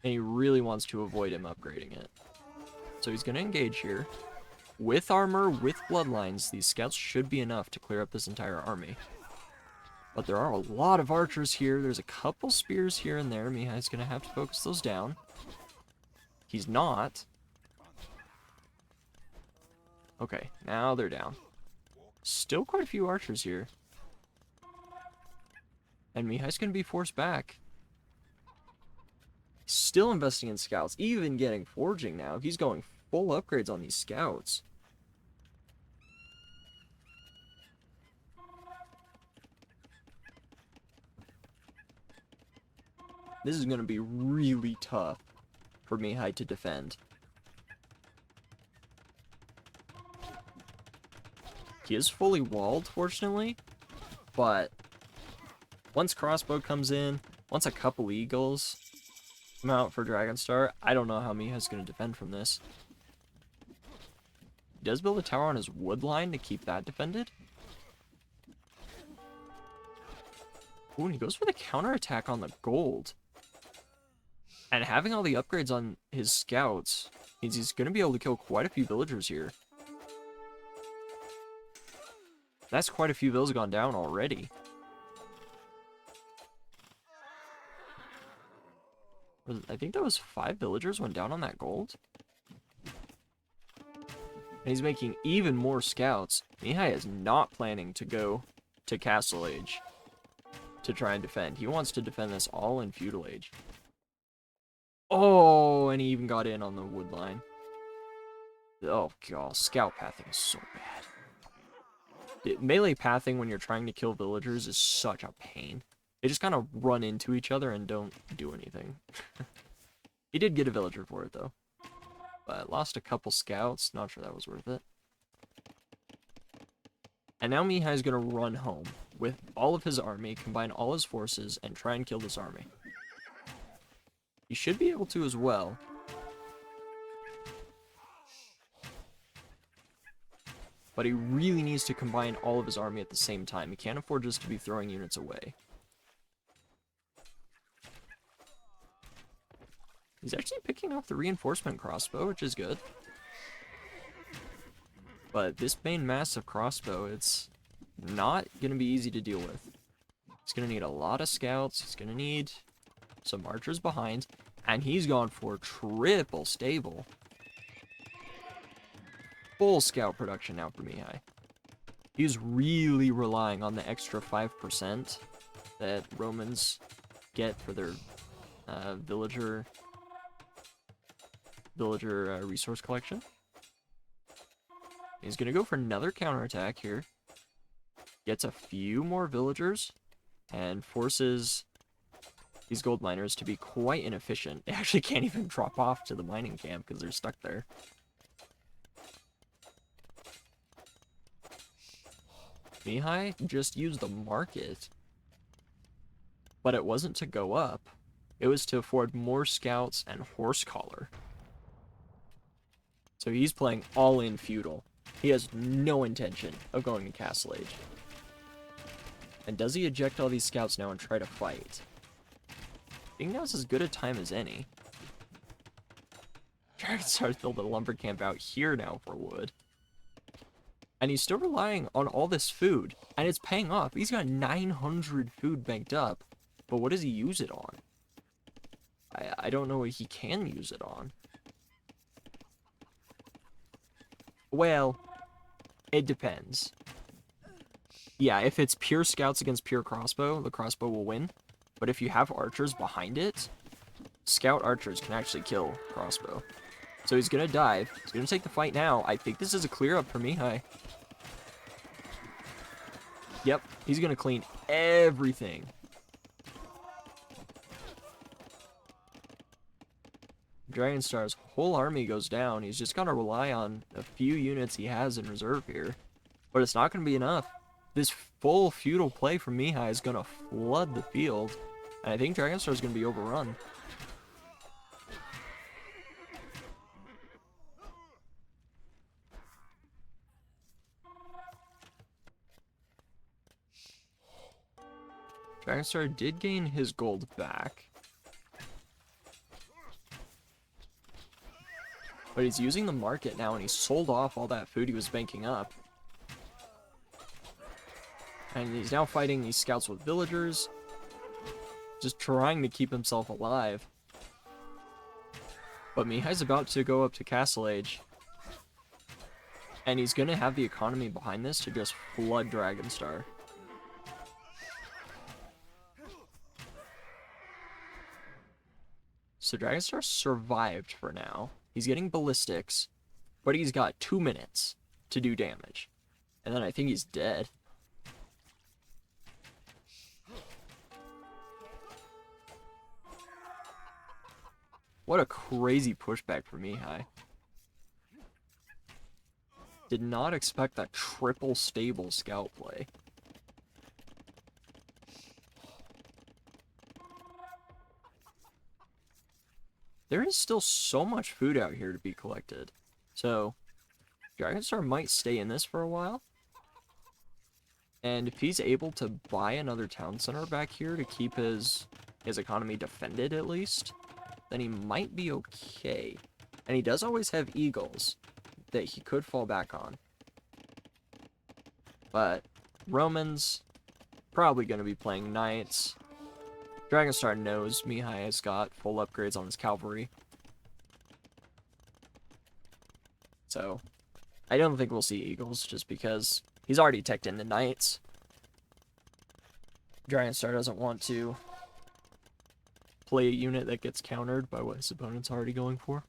And he really wants to avoid him upgrading it. So he's going to engage here. With armor, with bloodlines, these scouts should be enough to clear up this entire army. But there are a lot of archers here. There's a couple spears here and there. Mihai's going to have to focus those down. He's not. Okay, now they're down. Still quite a few archers here. And Mihai's going to be forced back. Still investing in scouts, even getting forging now. He's going full upgrades on these scouts. This is going to be really tough for Mihai to defend. He is fully walled, fortunately, but once crossbow comes in, once a couple eagles come out for Dragonstar, I don't know how Mihai's going to defend from this. He does build a tower on his wood line to keep that defended. Ooh, and he goes for the counterattack on the gold. And having all the upgrades on his scouts means he's going to be able to kill quite a few villagers here. That's quite a few villas gone down already. I think that was 5 villagers went down on that gold. And he's making even more scouts. Mihai is not planning to go to Castle Age to try and defend. He wants to defend this all in Feudal Age. Oh, and he even got in on the wood line. Oh, God. Scout pathing is so bad. Melee pathing when you're trying to kill villagers is such a pain. They just kind of run into each other and don't do anything. He did get a villager for it, though. But lost a couple scouts. Not sure that was worth it. And now Mihai's going to run home with all of his army, combine all his forces, and try and kill this army. He should be able to as well. But he really needs to combine all of his army at the same time. He can't afford just to be throwing units away. He's actually picking off the reinforcement crossbow, which is good. But this main massive crossbow, it's not going to be easy to deal with. He's going to need a lot of scouts. He's going to need some archers behind. And he's gone for triple stable. Full scout production now for Mihai. He's really relying on the extra 5% that Romans get for their villager resource collection. He's going to go for another counterattack here. Gets a few more villagers and forces these gold miners to be quite inefficient. They actually can't even drop off to the mining camp because they're stuck there. Mihai just used the market. But it wasn't to go up. It was to afford more scouts and horse collar. So he's playing all in feudal. He has no intention of going to Castle Age. And does he eject all these scouts now and try to fight? I think now's as good a time as any. Dragonstar's built a lumber camp out here now for wood. And he's still relying on all this food. And it's paying off. He's got 900 food banked up. But what does he use it on? I don't know what he can use it on. Well, it depends. Yeah, if it's pure scouts against pure crossbow, the crossbow will win. But if you have archers behind it, scout archers can actually kill crossbow. So he's going to dive. He's going to take the fight now. I think this is a clear up for Mihai. Yep, he's going to clean everything. Dragonstar's whole army goes down. He's just going to rely on a few units he has in reserve here. But it's not going to be enough. This full feudal play from Mihai is going to flood the field. And I think Dragonstar's going to be overrun. Dragonstar did gain his gold back. But he's using the market now, and he sold off all that food he was banking up. And he's now fighting these scouts with villagers. Just trying to keep himself alive. But Mihai's about to go up to Castle Age. And he's going to have the economy behind this to just flood Dragonstar. So Dragonstar survived for now. He's getting ballistics, but he's got 2 minutes to do damage. And then I think he's dead. What a crazy pushback for Mihai. Did not expect that triple stable scout play. There is still so much food out here to be collected. So, Dragonstar might stay in this for a while. And if he's able to buy another town center back here to keep his economy defended at least, then he might be okay. And he does always have eagles that he could fall back on. But Romans, probably going to be playing knights. Dragonstar knows Mihai has got full upgrades on his cavalry. So, I don't think we'll see eagles, just because he's already teched in the knights. Dragonstar doesn't want to play a unit that gets countered by what his opponent's already going for.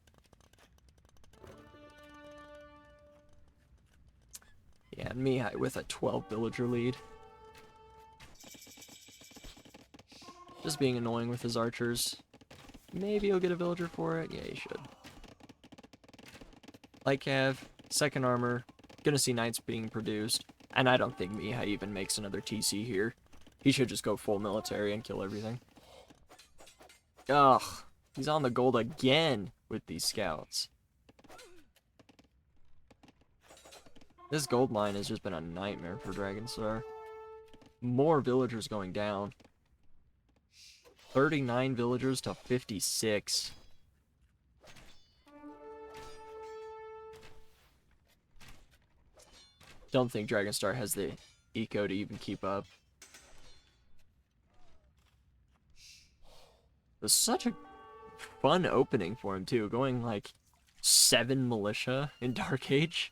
Yeah, and Mihai with a 12 villager lead. Just being annoying with his archers. Maybe he'll get a villager for it. Yeah, he should. Light cav, second armor. Gonna see knights being produced. And I don't think Mihai even makes another TC here. He should just go full military and kill everything. Ugh. He's on the gold again with these scouts. This gold mine has just been a nightmare for Dragonstar. More villagers going down. 39 villagers to 56. Don't think Dragonstar has the eco to even keep up. It was such a fun opening for him too, going like 7 militia in Dark Age.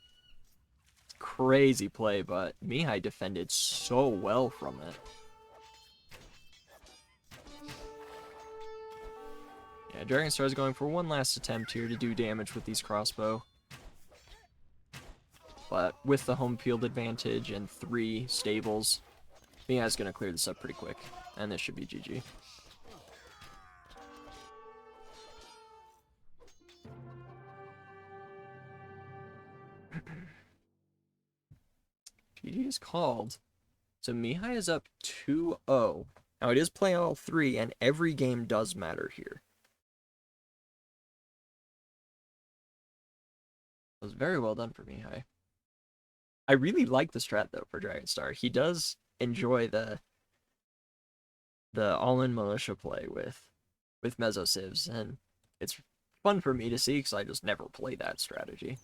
Crazy play, but Mihai defended so well from it. Yeah, Dragonstar is going for one last attempt here to do damage with these crossbow. But with the home field advantage and 3 stables, Mihai's gonna clear this up pretty quick. And this should be GG. GG is called. So Mihai is up 2-0. Now it is play all 3, and every game does matter here. It was very well done for Mihai. I really like the strat though for Dragonstar. He does enjoy the all-in militia play with Meso Civs, and it's fun for me to see because I just never play that strategy.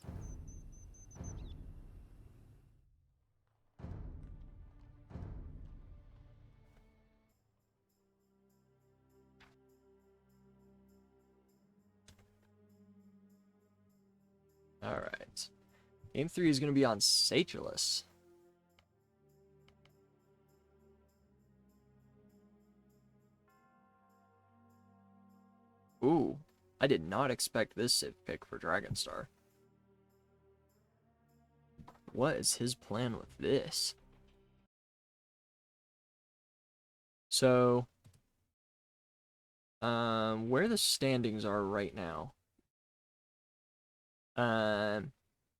Alright. Game 3 is going to be on Satulus. Ooh, I did not expect this Civ pick for Dragonstar. What is his plan with this? So, where the standings are right now.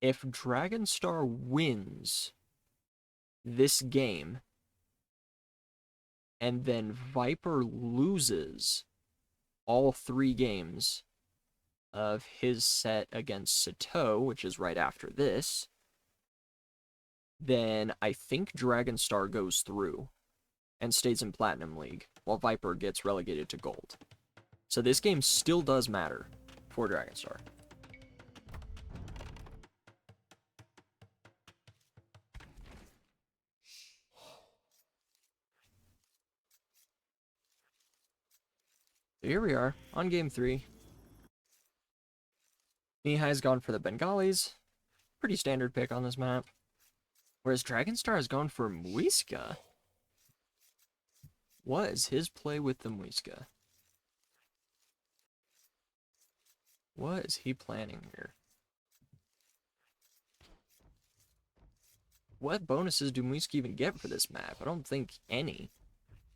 If Dragonstar wins this game, and then Viper loses all 3 games of his set against Sato, which is right after this, then I think Dragonstar goes through and stays in Platinum League, while Viper gets relegated to Gold. So this game still does matter for Dragonstar. So here we are, on game 3. Mihai's gone for the Bengalis. Pretty standard pick on this map. Whereas Dragonstar has gone for Muisca. What is his play with the Muisca? What is he planning here? What bonuses do Muisca even get for this map? I don't think any.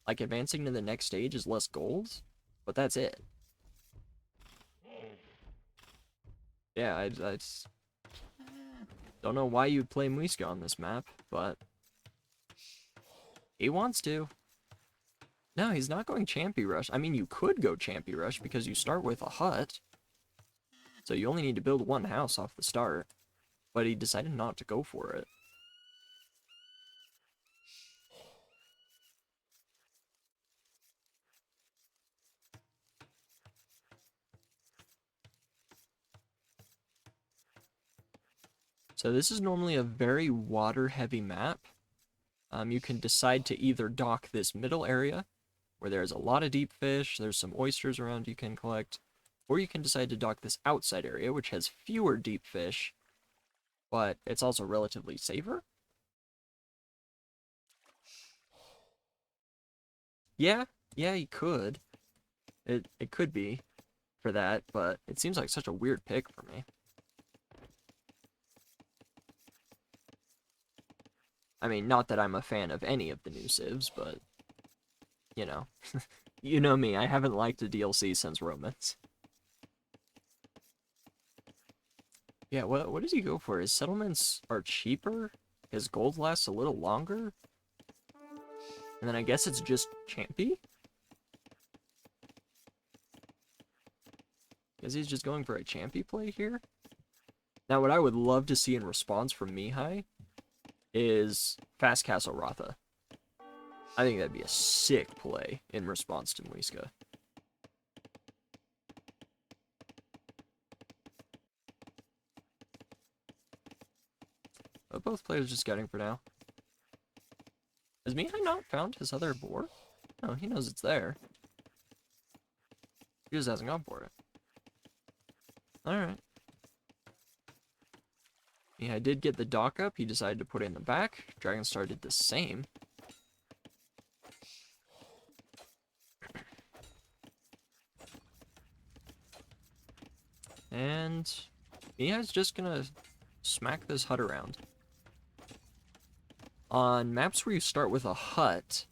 Like, advancing to the next stage is less gold, but that's it. Yeah, I just don't know why you'd play Muisca on this map, but he wants to. No, he's not going Champy Rush. I mean, you could go Champy Rush because you start with a hut. So you only need to build 1 house off the start. But he decided not to go for it. So this is normally a very water-heavy map. You can decide to either dock this middle area, where there's a lot of deep fish, there's some oysters around you can collect, or you can decide to dock this outside area, which has fewer deep fish, but it's also relatively safer. Yeah, you could. It could be for that, but it seems like such a weird pick for me. I mean, not that I'm a fan of any of the new civs, but, you know. You know me, I haven't liked a DLC since Romans. Yeah, what does he go for? His settlements are cheaper? His gold lasts a little longer? And then I guess it's just Champy? Guess he's just going for a Champy play here? Now, what I would love to see in response from Mihai is Fast Castle Ratha. I think that'd be a sick play in response to Muisca. But both players just scouting for now. Has Mihai not found his other boar? No, he knows it's there. He just hasn't gone for it. Alright. Mihai did get the dock up. He decided to put it in the back. Dragonstar did the same. And Mihai's just gonna smack this hut around. On maps where you start with a hut,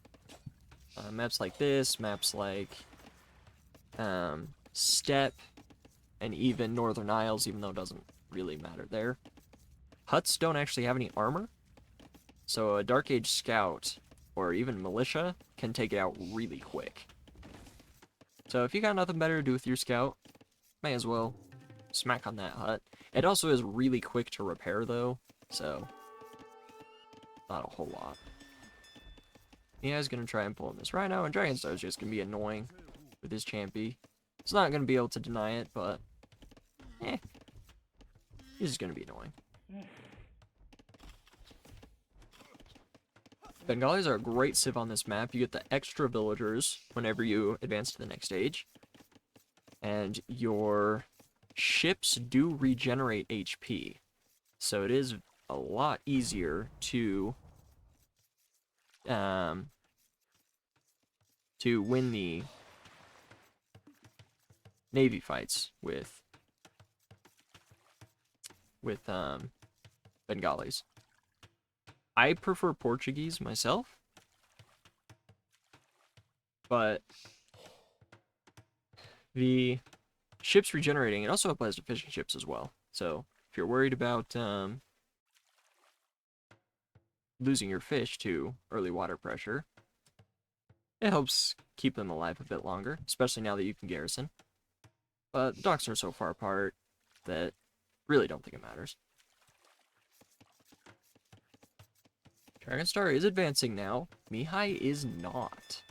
maps like this, maps like Steppe, and even Northern Isles, even though it doesn't really matter there, huts don't actually have any armor, so a Dark Age scout or even militia can take it out really quick. So if you got nothing better to do with your scout, may as well smack on that hut. It also is really quick to repair though, so not a whole lot. Yeah, he's gonna try and pull in this Rhino, and Dragonstar is just gonna be annoying with his Champy. He's not gonna be able to deny it, but he's just gonna be annoying. Bengalis are a great civ on this map. You get the extra villagers whenever you advance to the next stage. And your ships do regenerate HP. So it is a lot easier to win the Navy fights with Bengalis. I prefer Portuguese myself, but the ships regenerating, it also applies to fishing ships as well. So if you're worried about losing your fish to early water pressure, it helps keep them alive a bit longer, especially now that you can garrison. But the docks are so far apart that really don't think it matters. Dragonstar is advancing now. Mihai is not.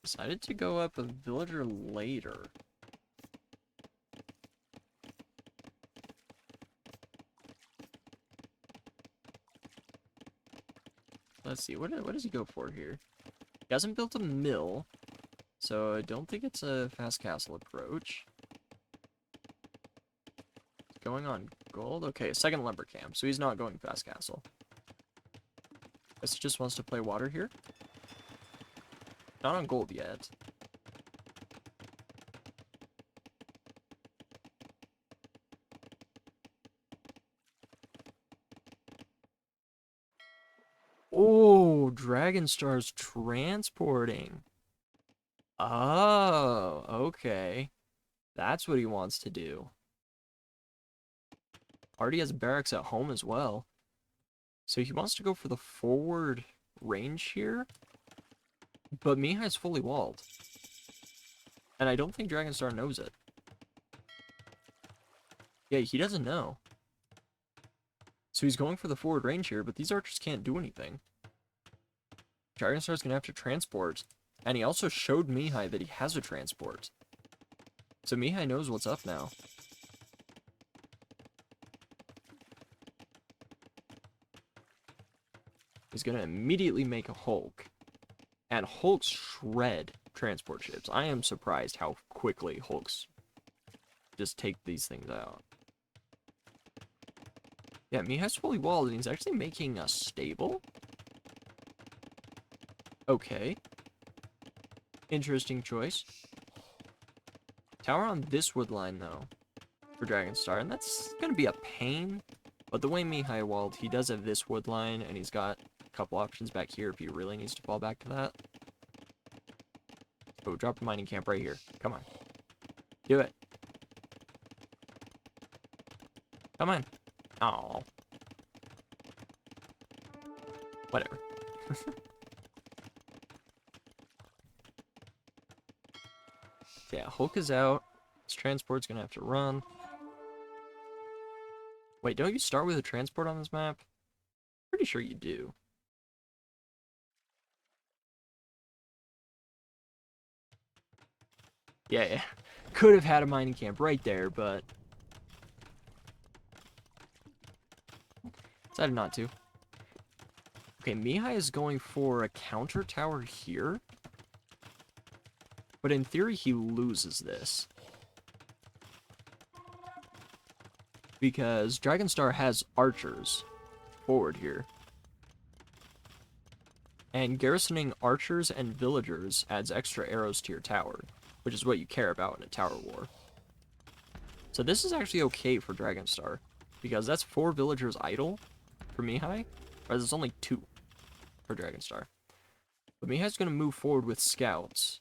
Decided to go up a villager later. Let's see, what does he go for here? He hasn't built a mill, so I don't think it's a fast castle approach. Going on gold? Okay, second lumber camp, so he's not going fast castle. Guess he just wants to play water here. Not on gold yet. Oh, Dragonstar's transporting. Oh, okay. That's what he wants to do. Already has barracks at home as well. So he wants to go for the forward range here. But Mihai's fully walled. And I don't think Dragonstar knows it. Yeah, he doesn't know. So he's going for the forward range here, but these archers can't do anything. Dragonstar's gonna have to transport. And he also showed Mihai that he has a transport. So Mihai knows what's up now. He's gonna immediately make a Hulk. And Hulks shred transport ships. I am surprised how quickly Hulks just take these things out. Yeah, Mihai's fully walled, and he's actually making a stable. Okay. Interesting choice. Tower on this wood line, though, for Dragonstar, and that's gonna be a pain. But the way Mihai walled, he does have this wood line, and he's got a couple options back here if he really needs to fall back to that. Oh, drop a mining camp right here. Come on. Do it. Come on. Oh. Whatever. Yeah, Hulk is out. His transport's gonna have to run. Wait, don't you start with a transport on this map? Pretty sure you do. Yeah. Could have had a mining camp right there, but decided not to. Okay, Mihai is going for a counter tower here. But in theory, he loses this. Because Dragonstar has archers forward here. And garrisoning archers and villagers adds extra arrows to your tower, which is what you care about in a tower war. So this is actually okay for Dragonstar, because that's 4 villagers idle for Mihai, whereas it's only 2 for Dragonstar. But Mihai's going to move forward with scouts.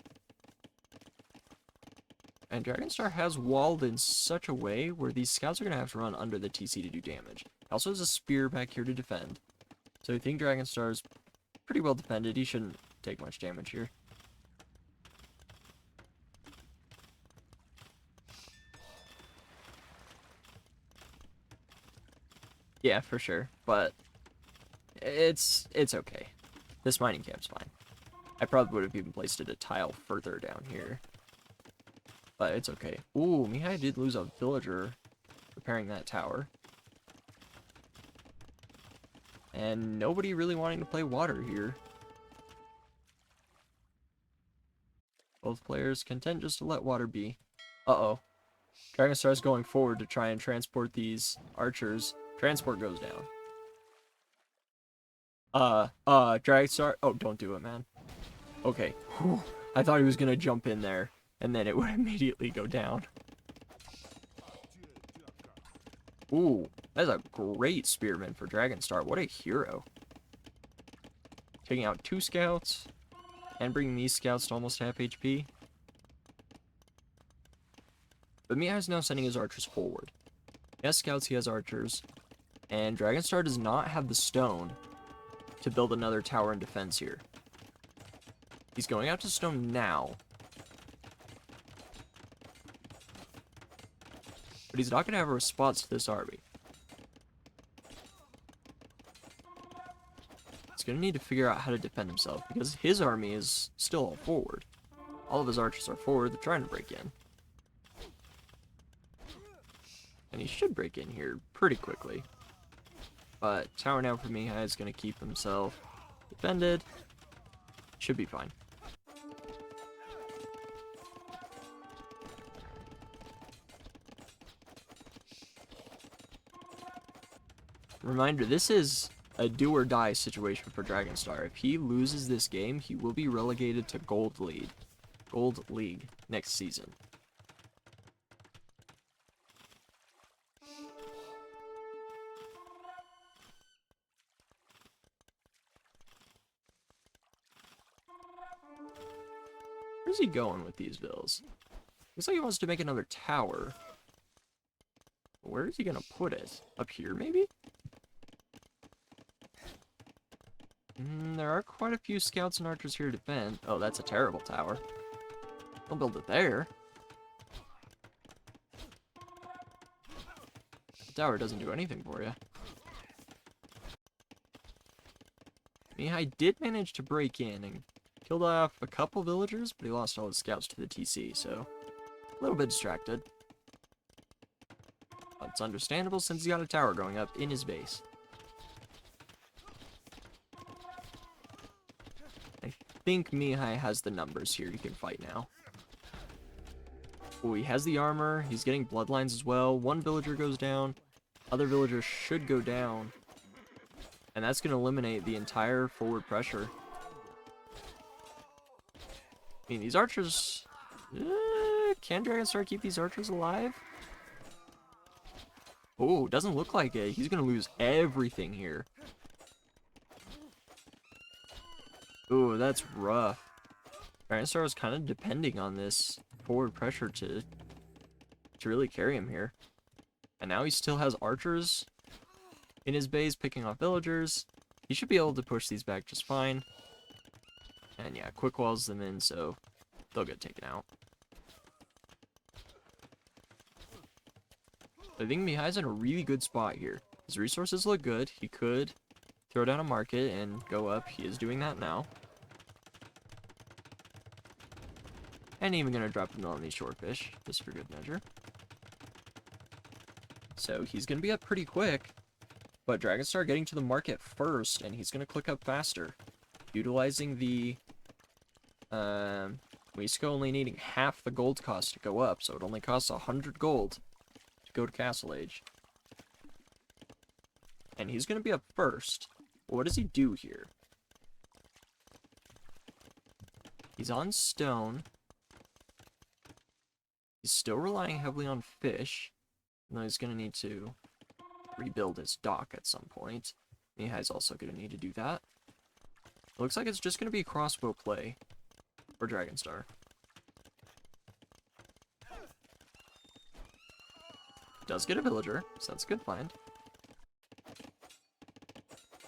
And Dragonstar has walled in such a way where these scouts are going to have to run under the TC to do damage. He also has a spear back here to defend. So I think Dragonstar's pretty well defended. He shouldn't take much damage here. Yeah, for sure. But it's okay. This mining camp's fine. I probably would have even placed it a tile further down here. But it's okay. Ooh, Mihai did lose a villager repairing that tower. And nobody really wanting to play water here. Both players content just to let water be. Uh-oh. Dragonstar's going forward to try and transport these archers. Transport goes down. Dragonstar... Oh, don't do it, man. Okay. Whew. I thought he was gonna jump in there, and then it would immediately go down. Ooh, that's a great spearman for Dragonstar. What a hero. Taking out 2 scouts, and bringing these scouts to almost half HP. But Mihai's now sending his archers forward. He has scouts, he has archers, and Dragonstar does not have the stone to build another tower in defense here. He's going out to stone now. But he's not going to have a response to this army. He's going to need to figure out how to defend himself, because his army is still all forward. All of his archers are forward, they're trying to break in. And he should break in here pretty quickly. But tower now for Mihai is going to keep himself defended. Should be fine. Reminder, this is a do or die situation for Dragonstar. If he loses this game, he will be relegated to Gold League next season. Where's he going with these bills? Looks like he wants to make another tower. Where is he gonna put it? Up here, maybe? There are quite a few scouts and archers here to defend. Oh, that's a terrible tower. Don't build it there. The tower doesn't do anything for you. Mihai did manage to break in and killed off a couple villagers, but he lost all his scouts to the TC, so a little bit distracted. But it's understandable since he's got a tower going up in his base. I think Mihai has the numbers here. He can fight now. Oh, he has the armor. He's getting bloodlines as well. 1 villager goes down. Other villagers should go down. And that's going to eliminate the entire forward pressure. I mean, these archers... can Dragonstar keep these archers alive? Oh, doesn't look like it. He's going to lose everything here. Ooh, that's rough. Dragonstar is kind of depending on this forward pressure to really carry him here. And now he still has archers in his base picking off villagers. He should be able to push these back just fine. And yeah, quick walls them in, so they'll get taken out. I think Mihai's in a really good spot here. His resources look good. He could throw down a market and go up. He is doing that now. And even going to drop a mill on these shorefish, just for good measure. So he's going to be up pretty quick. But Dragonstar getting to the market first, and he's going to click up faster. Utilizing the... Weisco only needing half the gold cost to go up, so it only costs 100 gold to go to Castle Age. And he's going to be up first. What does he do here? He's on stone. He's still relying heavily on fish. Now he's going to need to rebuild his dock at some point. Mihai's also going to need to do that. It looks like it's just going to be crossbow play for Dragonstar. Does get a villager, so that's a good find.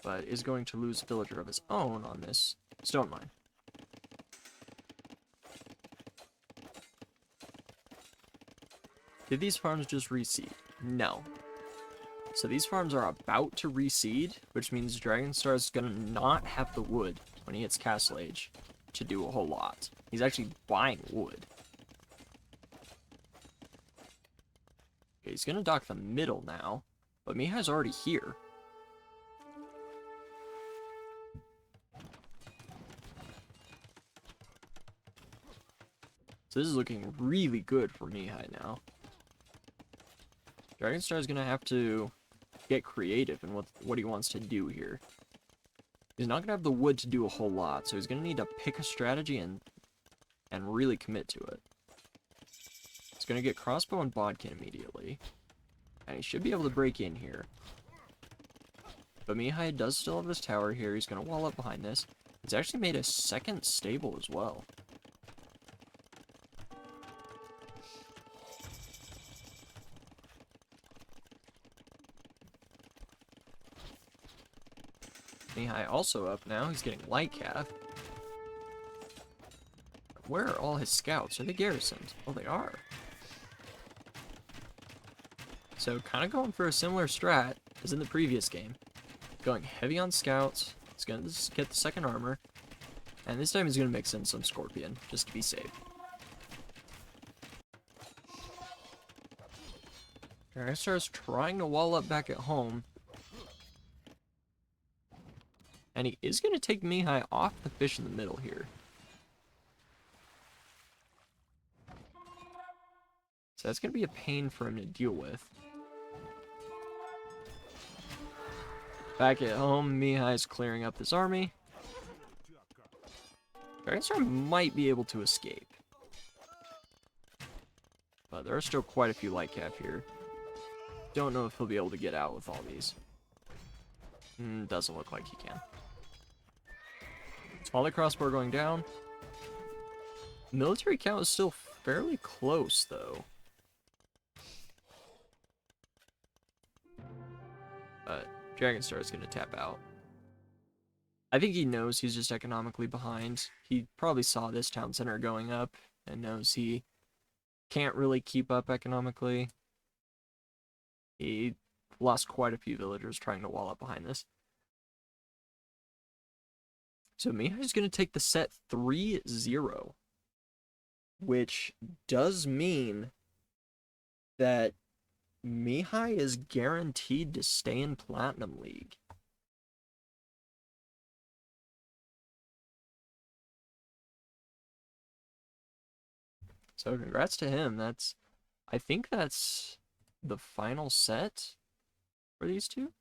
But is going to lose a villager of his own on this stone mine. Did these farms just reseed? No. So these farms are about to reseed, which means Dragonstar is going to not have the wood when he hits Castle Age to do a whole lot. He's actually buying wood. Okay, he's going to dock the middle now, but Mihai's already here. So this is looking really good for Mihai now. Dragonstar is going to have to get creative in what he wants to do here. He's not going to have the wood to do a whole lot, so he's going to need to pick a strategy and really commit to it. He's going to get crossbow and bodkin immediately, and he should be able to break in here. But Mihai does still have this tower here. He's going to wall up behind this. He's actually made a second stable as well. Mihai also up now. He's getting light calf. Where are all his scouts? Are they garrisoned? Oh, they are. So, kind of going for a similar strat as in the previous game. Going heavy on scouts. He's going to get the second armor. And this time he's going to mix in some scorpion, just to be safe. Dragonstar's trying to wall up back at home. And he is going to take Mihai off the fish in the middle here. So that's going to be a pain for him to deal with. Back at home, Mihai's clearing up his army. Dragonstar might be able to escape. But there are still quite a few light cap here. Don't know if he'll be able to get out with all these. Doesn't look like he can. Smaller crossbow going down. Military count is still fairly close, though. But Dragonstar is going to tap out. I think he knows he's just economically behind. He probably saw this town center going up and knows he can't really keep up economically. He lost quite a few villagers trying to wall up behind this. So Mihai's going to take the set 3-0, which does mean that Mihai is guaranteed to stay in Platinum League. So congrats to him. I think that's the final set for these two.